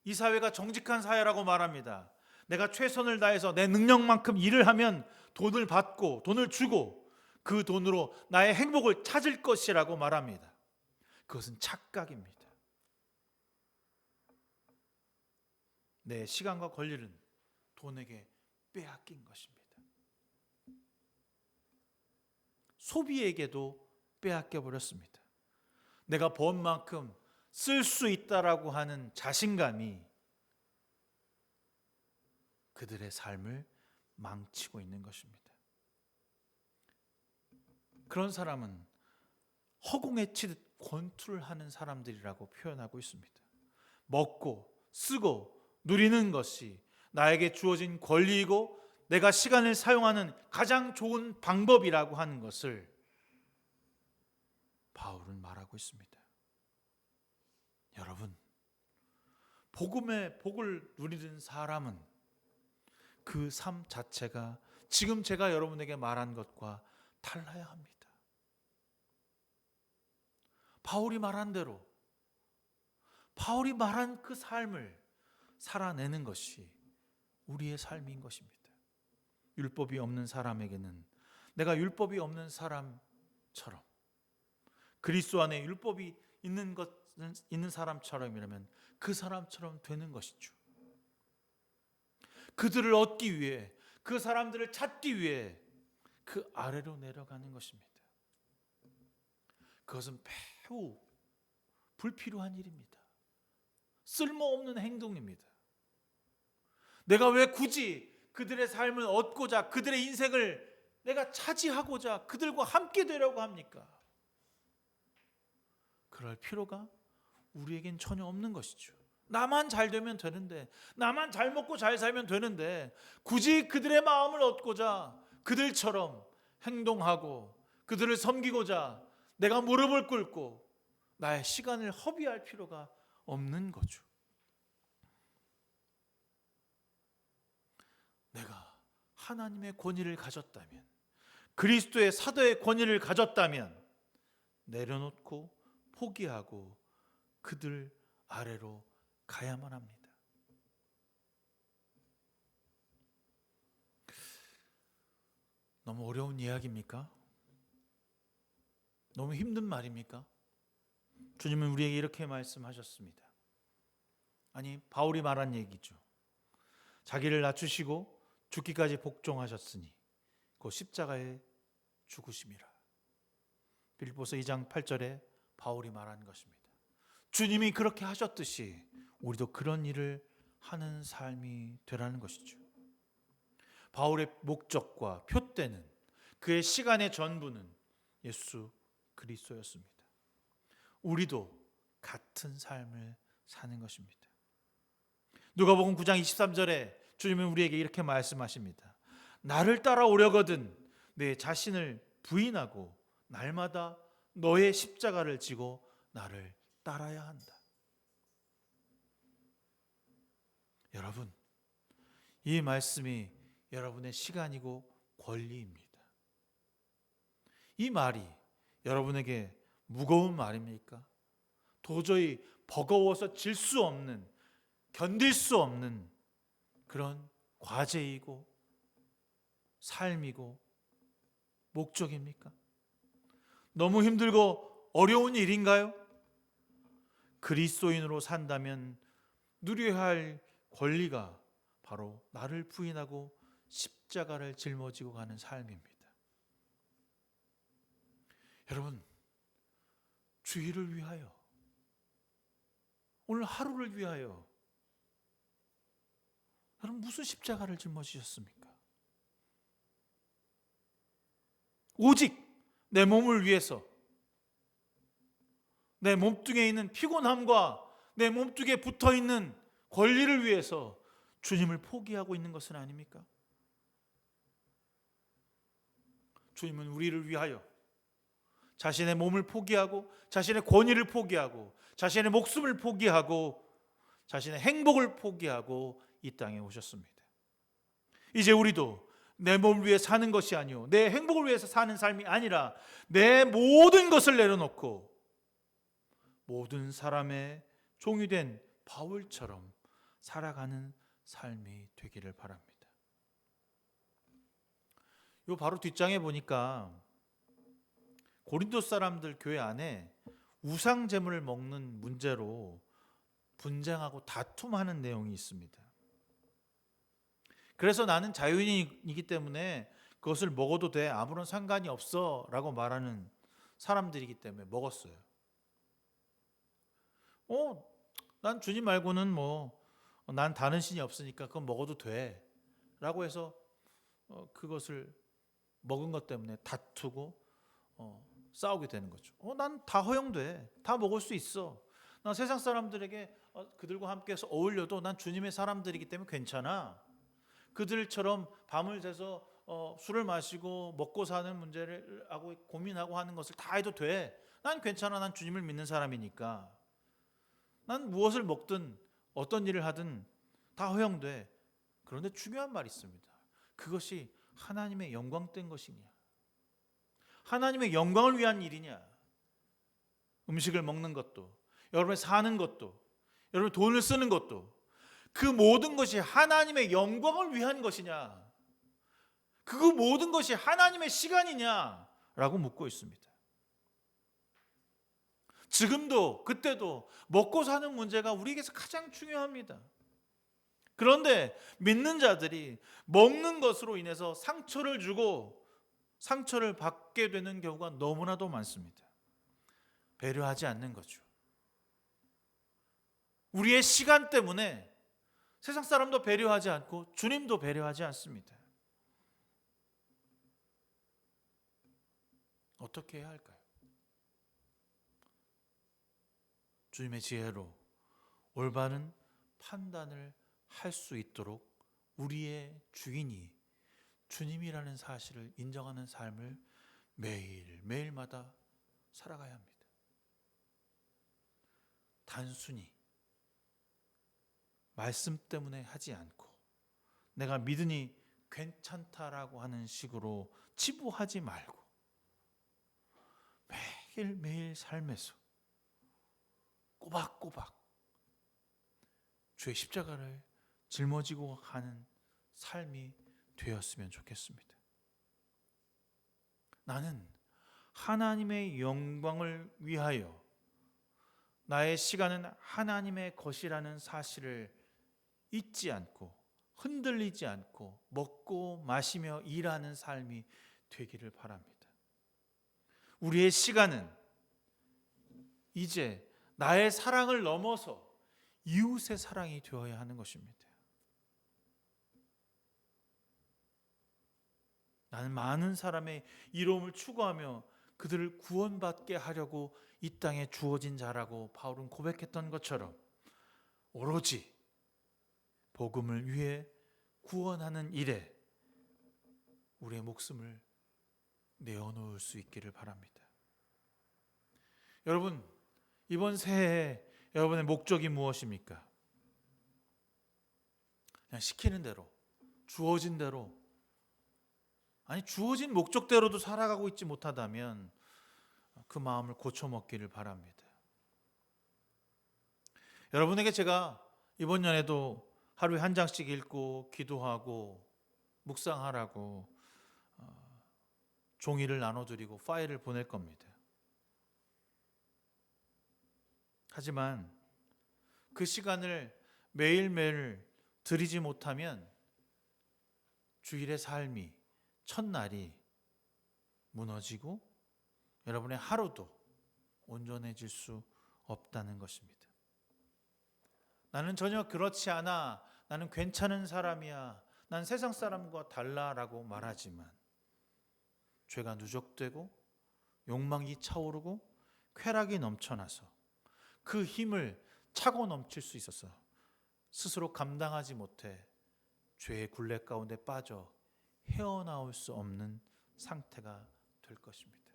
이 사회가 정직한 사회라고 말합니다. 내가 최선을 다해서 내 능력만큼 일을 하면 돈을 받고 돈을 주고 그 돈으로 나의 행복을 찾을 것이라고 말합니다. 그것은 착각입니다. 내 시간과 권리는 돈에게 빼앗긴 것입니다. 소비에게도 빼앗겨 버렸습니다. 내가 번 만큼 쓸 수 있다라고 하는 자신감이 그들의 삶을 망치고 있는 것입니다. 그런 사람은 허공에 치듯 권투를 하는 사람들이라고 표현하고 있습니다. 먹고 쓰고 누리는 것이 나에게 주어진 권리이고 내가 시간을 사용하는 가장 좋은 방법이라고 하는 것을 바울은 말하고 있습니다. 여러분, 복음의 복을 누리는 사람은 그 삶 자체가 지금 제가 여러분에게 말한 것과 달라야 합니다. 바울이 말한 대로, 바울이 말한 그 삶을 살아내는 것이 우리의 삶인 것입니다. 율법이 없는 사람에게는 내가 율법이 없는 사람처럼, 그리스도 안에 율법이 있는 사람처럼이라면 그 사람처럼 되는 것이죠. 그들을 얻기 위해, 그 사람들을 찾기 위해 그 아래로 내려가는 것입니다. 그것은 매우 불필요한 일입니다. 쓸모없는 행동입니다. 내가 왜 굳이 그들의 삶을 얻고자, 그들의 인생을 내가 차지하고자 그들과 함께 되려고 합니까? 그럴 필요가 우리에겐 전혀 없는 것이죠. 나만 잘 되면 되는데, 나만 잘 먹고 잘 살면 되는데, 굳이 그들의 마음을 얻고자 그들처럼 행동하고 그들을 섬기고자 내가 무릎을 꿇고 나의 시간을 허비할 필요가 없는 거죠. 내가 하나님의 권위를 가졌다면, 그리스도의 사도의 권위를 가졌다면 내려놓고 포기하고 그들 아래로 가야만 합니다. 너무 어려운 이야기입니까? 너무 힘든 말입니까? 주님은 우리에게 이렇게 말씀하셨습니다. 아니, 바울이 말한 얘기죠. 자기를 낮추시고 죽기까지 복종하셨으니 그 십자가에 죽으심이라. 빌립보서 2장 8절에 바울이 말한 것입니다. 주님이 그렇게 하셨듯이 우리도 그런 일을 하는 삶이 되라는 것이죠. 바울의 목적과 표대는, 그의 시간의 전부는 예수 그리스도였습니다. 우리도 같은 삶을 사는 것입니다. 누가복음 9장 23절에 주님은 우리에게 이렇게 말씀하십니다. 나를 따라오려거든 내 자신을 부인하고 날마다 너의 십자가를 지고 나를 따라야 한다. 여러분, 이 말씀이 여러분의 시간이고 권리입니다. 이 말이 여러분에게 무거운 말입니까? 도저히 버거워서 질 수 없는, 견딜 수 없는 그런 과제이고 삶이고 목적입니까? 너무 힘들고 어려운 일인가요? 그리스도인으로 산다면 누려야 할 권리가 바로 나를 부인하고 십자가를 짊어지고 가는 삶입니다. 여러분, 주일을 위하여, 오늘 하루를 위하여 여러분 무슨 십자가를 짊어지셨습니까? 오직 내 몸을 위해서, 내 몸뚱이에 있는 피곤함과 내 몸뚱이에 붙어있는 권리를 위해서 주님을 포기하고 있는 것은 아닙니까? 주님은 우리를 위하여 자신의 몸을 포기하고 자신의 권위를 포기하고 자신의 목숨을 포기하고 자신의 행복을 포기하고 이 땅에 오셨습니다. 이제 우리도 내 몸을 위해 사는 것이 아니요 내 행복을 위해서 사는 삶이 아니라 내 모든 것을 내려놓고 모든 사람의 종이 된 바울처럼 살아가는 삶이 되기를 바랍니다. 요 바로 뒷장에 보니까 고린도 사람들 교회 안에 우상 제물을 먹는 문제로 분쟁하고 다툼하는 내용이 있습니다. 그래서 나는 자유인이기 때문에 그것을 먹어도 돼, 아무런 상관이 없어 라고 말하는 사람들이기 때문에 먹었어요. 난 주님 말고는 난 다른 신이 없으니까 그건 먹어도 돼 라고 해서 그것을 먹은 것 때문에 다투고 싸우게 되는 거죠. 난 다 허용돼, 다 먹을 수 있어, 난 세상 사람들에게 그들과 함께해서 어울려도 난 주님의 사람들이기 때문에 괜찮아, 그들처럼 밤을 새서 술을 마시고 먹고 사는 문제를 하고 고민하고 하는 것을 다 해도 돼, 난 괜찮아, 난 주님을 믿는 사람이니까, 난 무엇을 먹든 어떤 일을 하든 다 허용돼. 그런데 중요한 말이 있습니다. 그것이 하나님의 영광된 것이냐, 하나님의 영광을 위한 일이냐. 음식을 먹는 것도, 여러분의 사는 것도, 여러분 돈을 쓰는 것도, 그 모든 것이 하나님의 영광을 위한 것이냐, 그 모든 것이 하나님의 시간이냐 라고 묻고 있습니다. 지금도 그때도 먹고 사는 문제가 우리에게서 가장 중요합니다. 그런데 믿는 자들이 먹는 것으로 인해서 상처를 주고 상처를 받게 되는 경우가 너무나도 많습니다. 배려하지 않는 거죠. 우리의 시간 때문에 세상 사람도 배려하지 않고 주님도 배려하지 않습니다. 어떻게 해야 할까요? 주님의 지혜로 올바른 판단을 할 수 있도록 우리의 주인이 주님이라는 사실을 인정하는 삶을 매일마다 살아가야 합니다. 단순히 말씀 때문에 하지 않고 내가 믿으니 괜찮다라고 하는 식으로 치부하지 말고 매일매일 삶에서 꼬박꼬박 주의 십자가를 짊어지고 가는 삶이 되었으면 좋겠습니다. 나는 하나님의 영광을 위하여 나의 시간은 하나님의 것이라는 사실을 잊지 않고 흔들리지 않고 먹고 마시며 일하는 삶이 되기를 바랍니다. 우리의 시간은 이제 나의 사랑을 넘어서 이웃의 사랑이 되어야 하는 것입니다. 나는 많은 사람의 이로움을 추구하며 그들을 구원받게 하려고 이 땅에 주어진 자라고 바울은 고백했던 것처럼 오로지 복음을 위해 구원하는 일에 우리의 목숨을 내어놓을 수 있기를 바랍니다. 여러분, 이번 새해에 여러분의 목적이 무엇입니까? 그냥 시키는 대로, 주어진 대로, 아니 주어진 목적대로도 살아가고 있지 못하다면 그 마음을 고쳐먹기를 바랍니다. 여러분에게 제가 이번 연에도 하루에 한 장씩 읽고 기도하고 묵상하라고 종이를 나눠드리고 파일을 보낼 겁니다. 하지만 그 시간을 매일매일 드리지 못하면 주일의 삶이, 첫날이 무너지고 여러분의 하루도 온전해질 수 없다는 것입니다. 나는 전혀 그렇지 않아. 나는 괜찮은 사람이야. 난 세상 사람과 달라라고 말하지만 죄가 누적되고 욕망이 차오르고 쾌락이 넘쳐나서 그 힘을 차고 넘칠 수 있어서 스스로 감당하지 못해 죄의 굴레 가운데 빠져 헤어나올 수 없는 상태가 될 것입니다.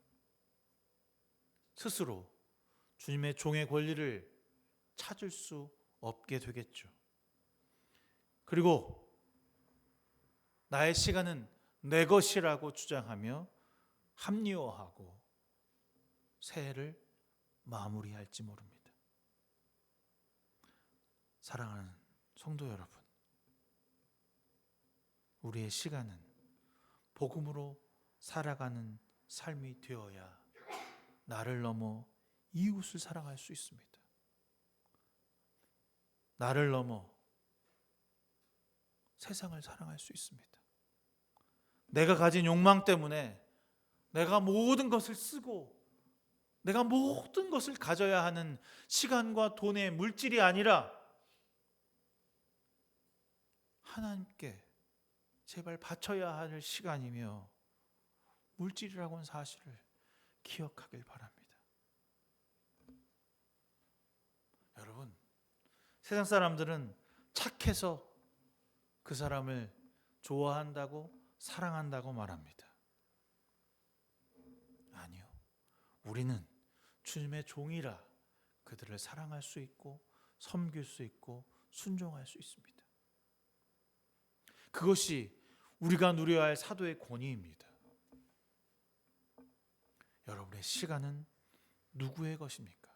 스스로 주님의 종의 권리를 찾을 수 없게 되겠죠. 그리고 나의 시간은 내 것이라고 주장하며 합리화하고 새해를 마무리할지 모릅니다. 사랑하는 성도 여러분, 우리의 시간은 복음으로 살아가는 삶이 되어야 나를 넘어 이웃을 사랑할 수 있습니다. 나를 넘어 세상을 사랑할 수 있습니다. 내가 가진 욕망 때문에 내가 모든 것을 쓰고 내가 모든 것을 가져야 하는 시간과 돈의 물질이 아니라 하나님께 제발 바쳐야 할 시간이며 물질이라고 하는 사실을 기억하길 바랍니다. 여러분, 세상 사람들은 착해서 그 사람을 좋아한다고 사랑한다고 말합니다. 아니요. 우리는 주님의 종이라 그들을 사랑할 수 있고 섬길 수 있고 순종할 수 있습니다. 그것이 우리가 누려야 할 사도의 권위입니다. 여러분의 시간은 누구의 것입니까?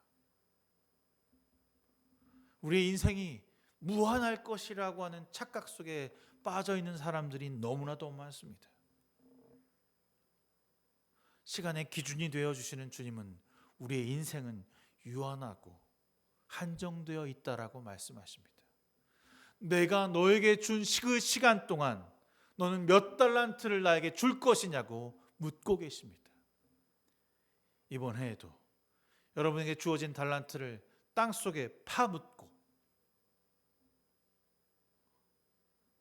우리의 인생이 무한할 것이라고 하는 착각 속에 빠져 있는 사람들이 너무나도 많습니다. 시간의 기준이 되어 주시는 주님은 우리의 인생은 유한하고 한정되어 있다라고 말씀하십니다. 내가 너에게 준 그 시간 동안 너는 몇 달란트를 나에게 줄 것이냐고 묻고 계십니다. 이번 해에도 여러분에게 주어진 달란트를 땅속에 파묻고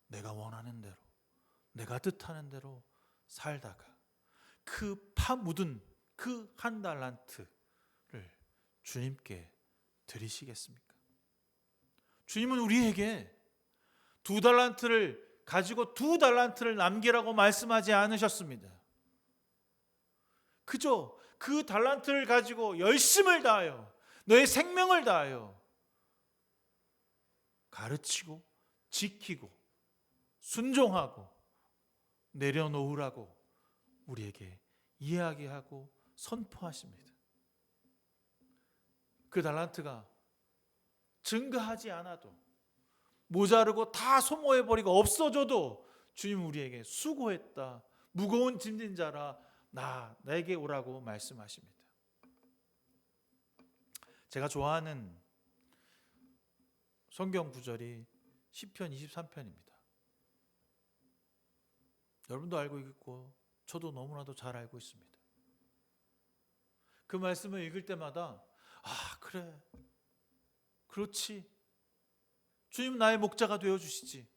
내가 원하는 대로, 내가 뜻하는 대로 살다가 그 파묻은 그 한 달란트를 주님께 드리시겠습니까? 주님은 우리에게 2달란트를 가지고 2달란트를 남기라고 말씀하지 않으셨습니다. 그저 그 달란트를 가지고 열심을 다하여 너의 생명을 다하여 가르치고 지키고 순종하고 내려놓으라고 우리에게 이야기하고 선포하십니다. 그 달란트가 증가하지 않아도 모자르고 다 소모해버리고 없어져도 주님 우리에게 수고했다, 무거운 짐진 자라 내게 오라고 말씀하십니다. 제가 좋아하는 성경 구절이 시편 23편입니다. 여러분도 알고 있고 저도 너무나도 잘 알고 있습니다. 그 말씀을 읽을 때마다 그래, 그렇지, 주님 나의 목자가 되어주시지,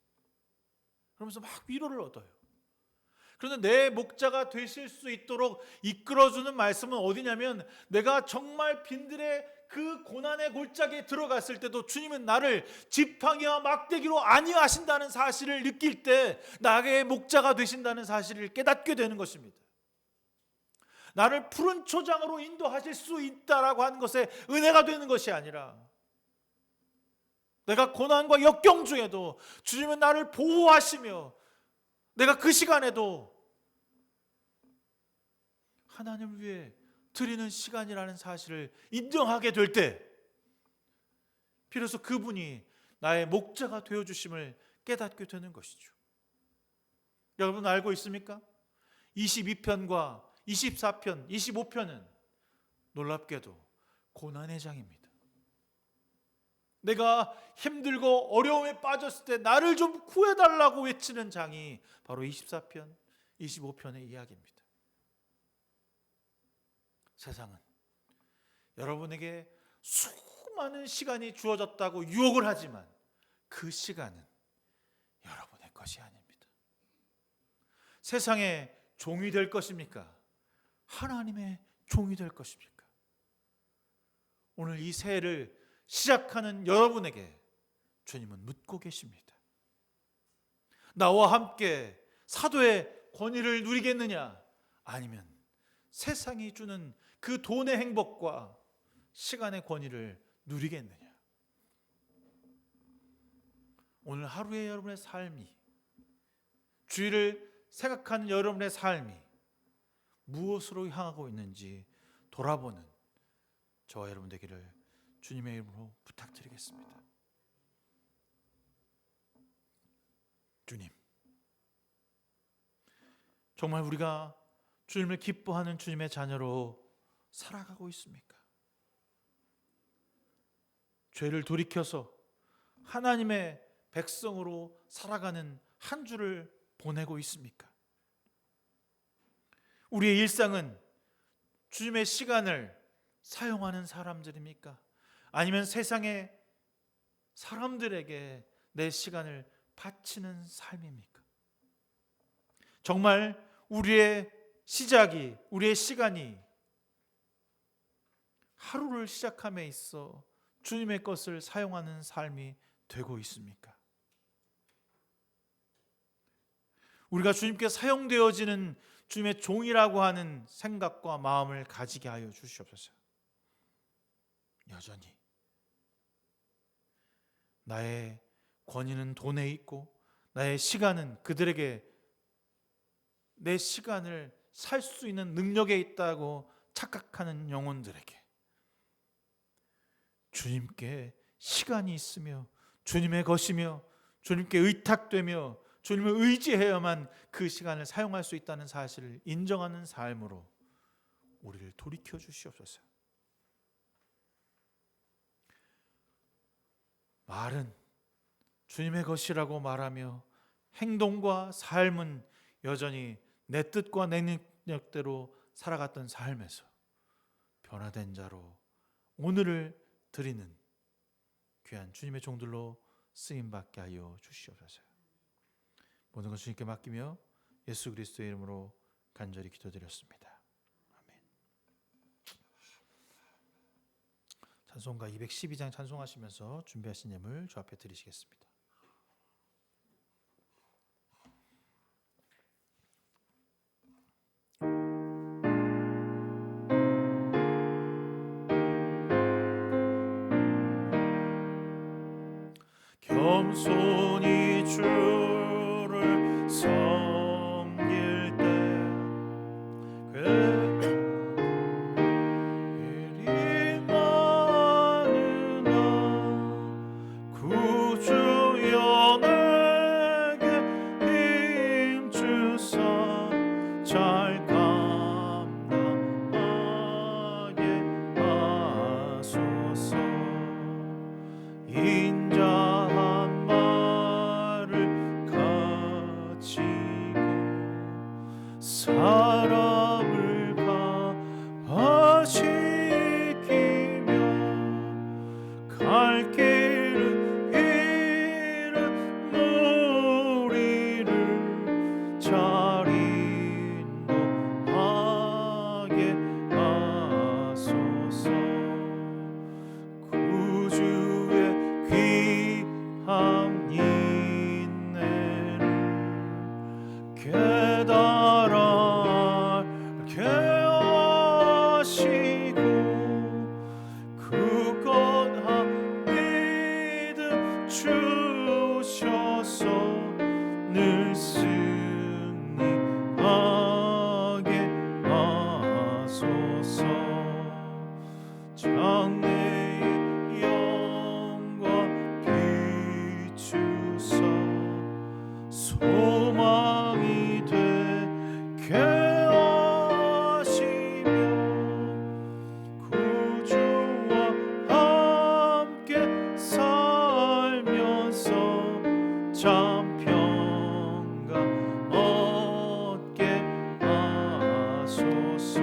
그러면서 막 위로를 얻어요. 그런데 내 목자가 되실 수 있도록 이끌어주는 말씀은 어디냐면, 내가 정말 빈들의 그 고난의 골짜기에 들어갔을 때도 주님은 나를 지팡이와 막대기로 안위하신다는 사실을 느낄 때 나의 목자가 되신다는 사실을 깨닫게 되는 것입니다. 나를 푸른 초장으로 인도하실 수 있다라고 하는 것에 은혜가 되는 것이 아니라, 내가 고난과 역경 중에도 주님은 나를 보호하시며 내가 그 시간에도 하나님을 위해 드리는 시간이라는 사실을 인정하게 될 때 비로소 그분이 나의 목자가 되어주심을 깨닫게 되는 것이죠. 여러분 알고 있습니까? 22편과 24편, 25편은 놀랍게도 고난의 장입니다. 내가 힘들고 어려움에 빠졌을 때 나를 좀 구해달라고 외치는 장이 바로 24편, 25편의 이야기입니다. 세상은 여러분에게 수많은 시간이 주어졌다고 유혹을 하지만 그 시간은 여러분의 것이 아닙니다. 세상의 종이 될 것입니까? 하나님의 종이 될 것입니까? 오늘 이 새해를 시작하는 여러분에게 주님은 묻고 계십니다. 나와 함께 사도의 권위를 누리겠느냐, 아니면 세상이 주는 그 돈의 행복과 시간의 권위를 누리겠느냐. 오늘 하루의 여러분의 삶이, 주의를 생각하는 여러분의 삶이 무엇으로 향하고 있는지 돌아보는 저와 여러분 되기를 주님의 이름으로 부탁드리겠습니다. 주님, 정말 우리가 주님을 기뻐하는 주님의 자녀로 살아가고 있습니까? 죄를 돌이켜서 하나님의 백성으로 살아가는 한 주를 보내고 있습니까? 우리의 일상은 주님의 시간을 사용하는 사람들입니까? 아니면 세상의 사람들에게 내 시간을 바치는 삶입니까? 정말 우리의 시작이, 우리의 시간이 하루를 시작함에 있어 주님의 것을 사용하는 삶이 되고 있습니까? 우리가 주님께 사용되어지는 주님의 종이라고 하는 생각과 마음을 가지게 하여 주시옵소서. 여전히 나의 권위는 돈에 있고 나의 시간은 그들에게 내 시간을 살 수 있는 능력에 있다고 착각하는 영혼들에게 주님께 시간이 있으며 주님의 것이며 주님께 의탁되며 주님을 의지해야만 그 시간을 사용할 수 있다는 사실을 인정하는 삶으로 우리를 돌이켜 주시옵소서. 말은 주님의 것이라고 말하며 행동과 삶은 여전히 내 뜻과 내 능력대로 살아갔던 삶에서 변화된 자로 오늘을 드리는 귀한 주님의 종들로 쓰임받게 하여 주시옵소서. 모든 것 주님께 맡기며 예수 그리스도의 이름으로 간절히 기도드렸습니다. 아멘. 찬송가 212장 찬송하시면서 준비하신 예물 주 앞에 드리시겠습니다. 겸손히 주를 섬길 때 일이 많으나 구주여 내게 힘주사 잘 감당하게 하소서. 인자한 말을 가지고 사람을 감화시키며 갈 길을 잃은 무리를 잘 인도하게 하소서. 구주의 귀한 인내를 깨달아 알게 하시고 굳건한 믿음 주셔서 늘 승리하게 하소서. 장래의 영광 비추사 소망이 되게 하시며 구주와 함께 살면서 참 평강 얻게 하소서.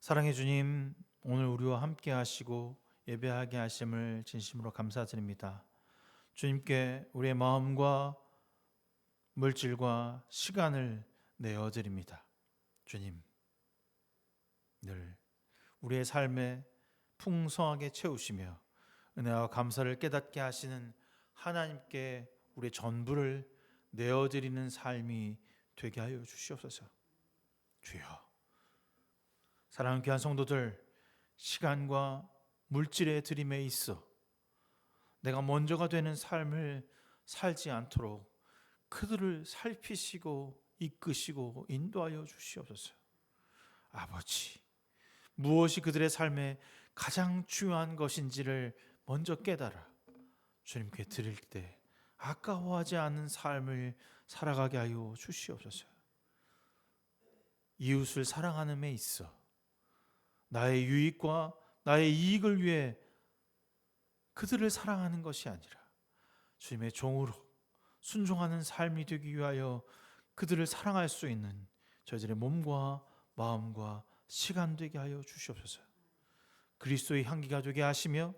사랑의 주님, 오늘 우리와 함께 하시고 예배하게 하심을 진심으로 감사드립니다. 주님께 우리의 마음과 물질과 시간을 내어드립니다. 주님, 늘 우리의 삶에 풍성하게 채우시며 은혜와 감사를 깨닫게 하시는 하나님께 우리의 전부를 내어드리는 삶이 되게 하여 주시옵소서. 주여, 사랑하는 귀한 성도들, 시간과 물질의 드림에 있어 내가 먼저가 되는 삶을 살지 않도록 그들을 살피시고 이끄시고 인도하여 주시옵소서. 아버지, 무엇이 그들의 삶에 가장 중요한 것인지를 먼저 깨달아 주님께 드릴 때 아까워하지 않는 삶을 살아가게 하여 주시옵소서. 이웃을 사랑하는 데 있어 나의 유익과 나의 이익을 위해 그들을 사랑하는 것이 아니라 주님의 종으로 순종하는 삶이 되기 위하여 그들을 사랑할 수 있는 저희들의 몸과 마음과 시간 되게 하여 주시옵소서. 그리스도의 향기가 되게 하시며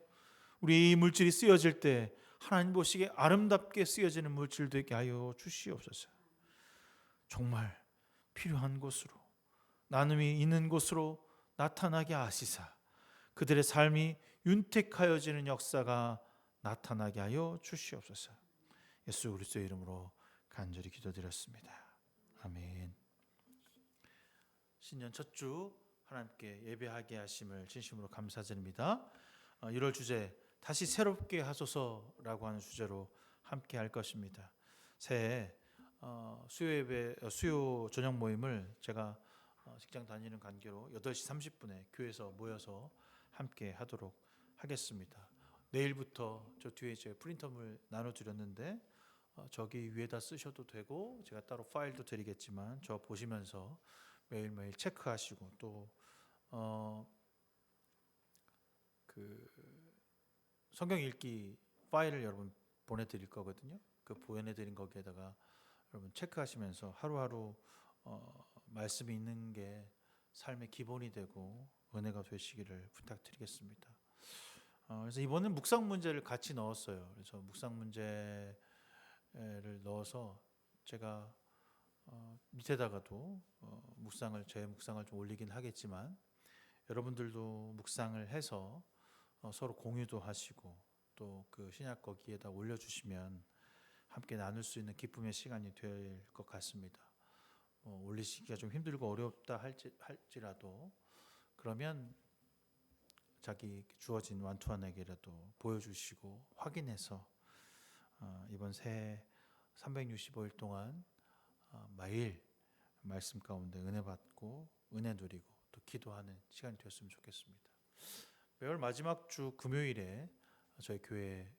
우리 이 물질이 쓰여질 때 하나님 보시기에 아름답게 쓰여지는 물질 되게 하여 주시옵소서. 정말 필요한 곳으로, 나눔이 있는 곳으로 나타나게 하시사 그들의 삶이 윤택하여지는 역사가 나타나게 하여 주시옵소서. 예수 그리스도의 이름으로 간절히 기도드렸습니다. 아멘. 신년 첫 주 하나님께 예배하게 하심을 진심으로 감사드립니다. 1월 주제 다시 새롭게 하소서라고 하는 주제로 함께 할 것입니다. 새해 수요 저녁 모임을 제가 직장 다니는 관계로 8시 30분에 교회에서 모여서 함께 하도록 하겠습니다. 내일부터 저 뒤에 제 프린터물 나눠드렸는데 저기 위에다 쓰셔도 되고 제가 따로 파일도 드리겠지만 저 보시면서 매일매일 체크하시고 또 그 성경 읽기 파일을 여러분 보내드릴 거거든요. 그 보내드린 거기에다가 여러분 체크하시면서 하루하루 말씀이 있는 게 삶의 기본이 되고 은혜가 되시기를 부탁드리겠습니다. 그래서 이번엔 묵상 문제를 같이 넣었어요. 그래서 묵상 문제를 넣어서 제가 밑에다가도 제 묵상을 좀 올리긴 하겠지만 여러분들도 묵상을 해서 서로 공유도 하시고 또 그 신약 거기에다 올려주시면 함께 나눌 수 있는 기쁨의 시간이 될 것 같습니다. 올리시기가 좀 힘들고 어렵다 할지라도 그러면 자기 주어진 완투원에게라도 보여주시고 확인해서 이번 새해 365일 동안 매일 말씀 가운데 은혜 받고 은혜 누리고 또 기도하는 시간이 되었으면 좋겠습니다. 매월 마지막 주 금요일에 저희 교회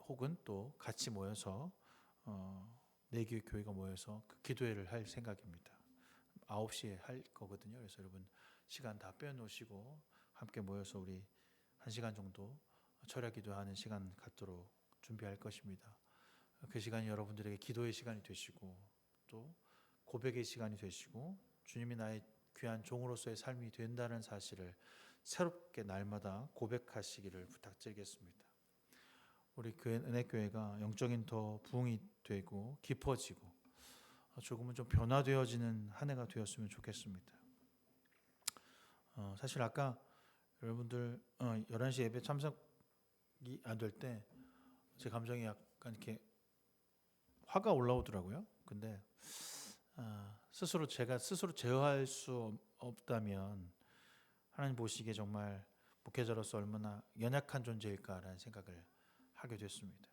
혹은 또 같이 모여서 네 교회 교회가 모여서 그 기도회를 할 생각입니다. 9시에 할 거거든요. 그래서 여러분 시간 다 빼놓으시고 함께 모여서 우리 1시간 정도 철야 기도하는 시간 갖도록 준비할 것입니다. 그 시간이 여러분들에게 기도의 시간이 되시고 또 고백의 시간이 되시고 주님이 나의 귀한 종으로서의 삶이 된다는 사실을 새롭게 날마다 고백하시기를 부탁드리겠습니다. 우리 교회 은혜교회가 영적인 더 부흥이 되고 깊어지고 조금은 좀 변화되어지는 한 해가 되었으면 좋겠습니다. 사실 아까 여러분들 11시 예배 참석이 안 될 때 제 감정이 약간 이렇게 화가 올라오더라고요. 근데 제가 스스로 제어할 수 없다면 하나님 보시기에 정말 목회자로서 얼마나 연약한 존재일까라는 생각을 하게 됐습니다.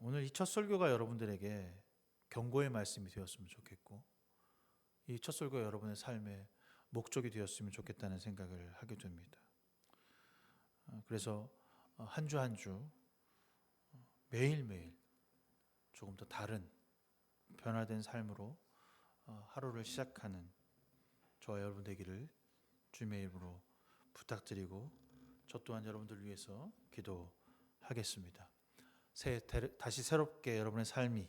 오늘 이 첫 설교가 여러분들에게 경고의 말씀이 되었으면 좋겠고 이 첫 설교가 여러분의 삶의 목적이 되었으면 좋겠다는 생각을 하게 됩니다. 그래서 한 주 한 주 매일매일 조금 더 다른 변화된 삶으로 하루를 시작하는 저와 여러분 되기를 주님의 이름으로 부탁드리고 저 또한 여러분들을 위해서 기도하겠습니다. 다시 새롭게 여러분의 삶이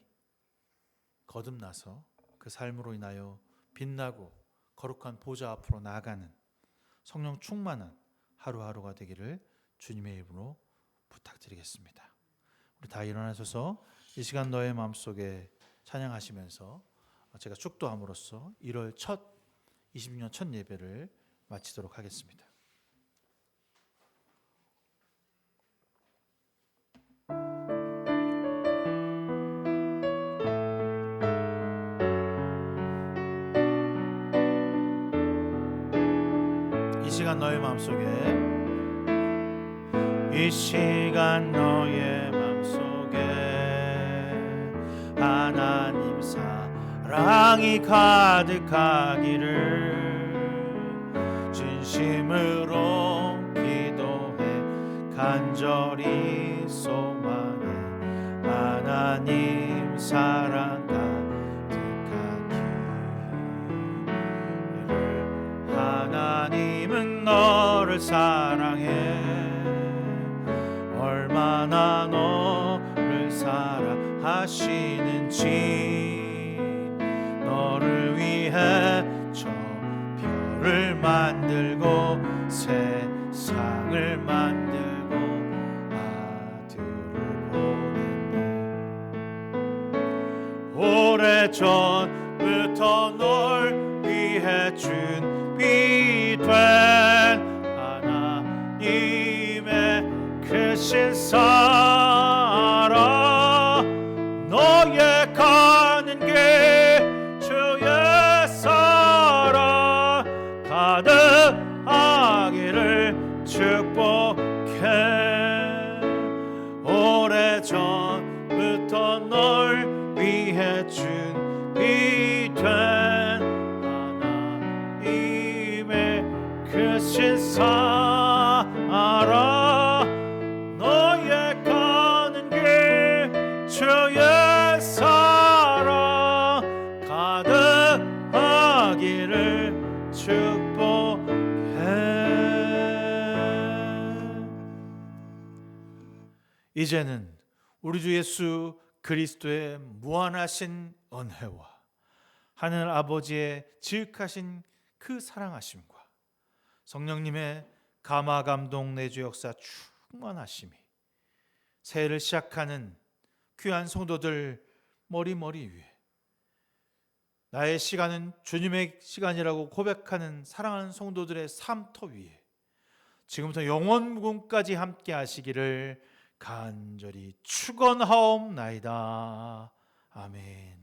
거듭나서 그 삶으로 인하여 빛나고 거룩한 보좌 앞으로 나아가는 성령 충만한 하루하루가 되기를 주님의 이름으로 부탁드리겠습니다. 우리 다 일어나셔서 이 시간 너의 마음속에 찬양하시면서 제가 축도함으로써 1월 26년 첫 예배를 마치도록 하겠습니다. 이 시간 너의 마음속에 이 시간 너의 마음속에 하나님 사랑이 가득하기를 진심으로 기도해 간절히 소망해 하나님 사랑 가득하기를 하나님은 너를 사랑해 얼마나 너를 사랑하시는지 너를 위해 저 별을 만들고 세상을 만들고 아들을 보냈네 오래전부터 널 위해 준비된 하나님의 크신 사랑 너의 가는 길 주의 사랑 가득하기를 축복해 오래전부터 널 위해 준비된 하나님의 크신 사랑 너의 가는 길 주의 사랑 가득하기를 축복해 이제는 우리 주 예수 그리스도의 무한하신 은혜와 하늘 아버지의 지극하신 그 사랑하심과 성령님의 감화 감동 내주 역사 충만하심이 새해를 시작하는 귀한 성도들 머리 위에 나의 시간은 주님의 시간이라고 고백하는 사랑하는 성도들의 삶터 위에 지금부터 영원무궁까지 함께 하시기를 간절히 축원하옵나이다. 아멘.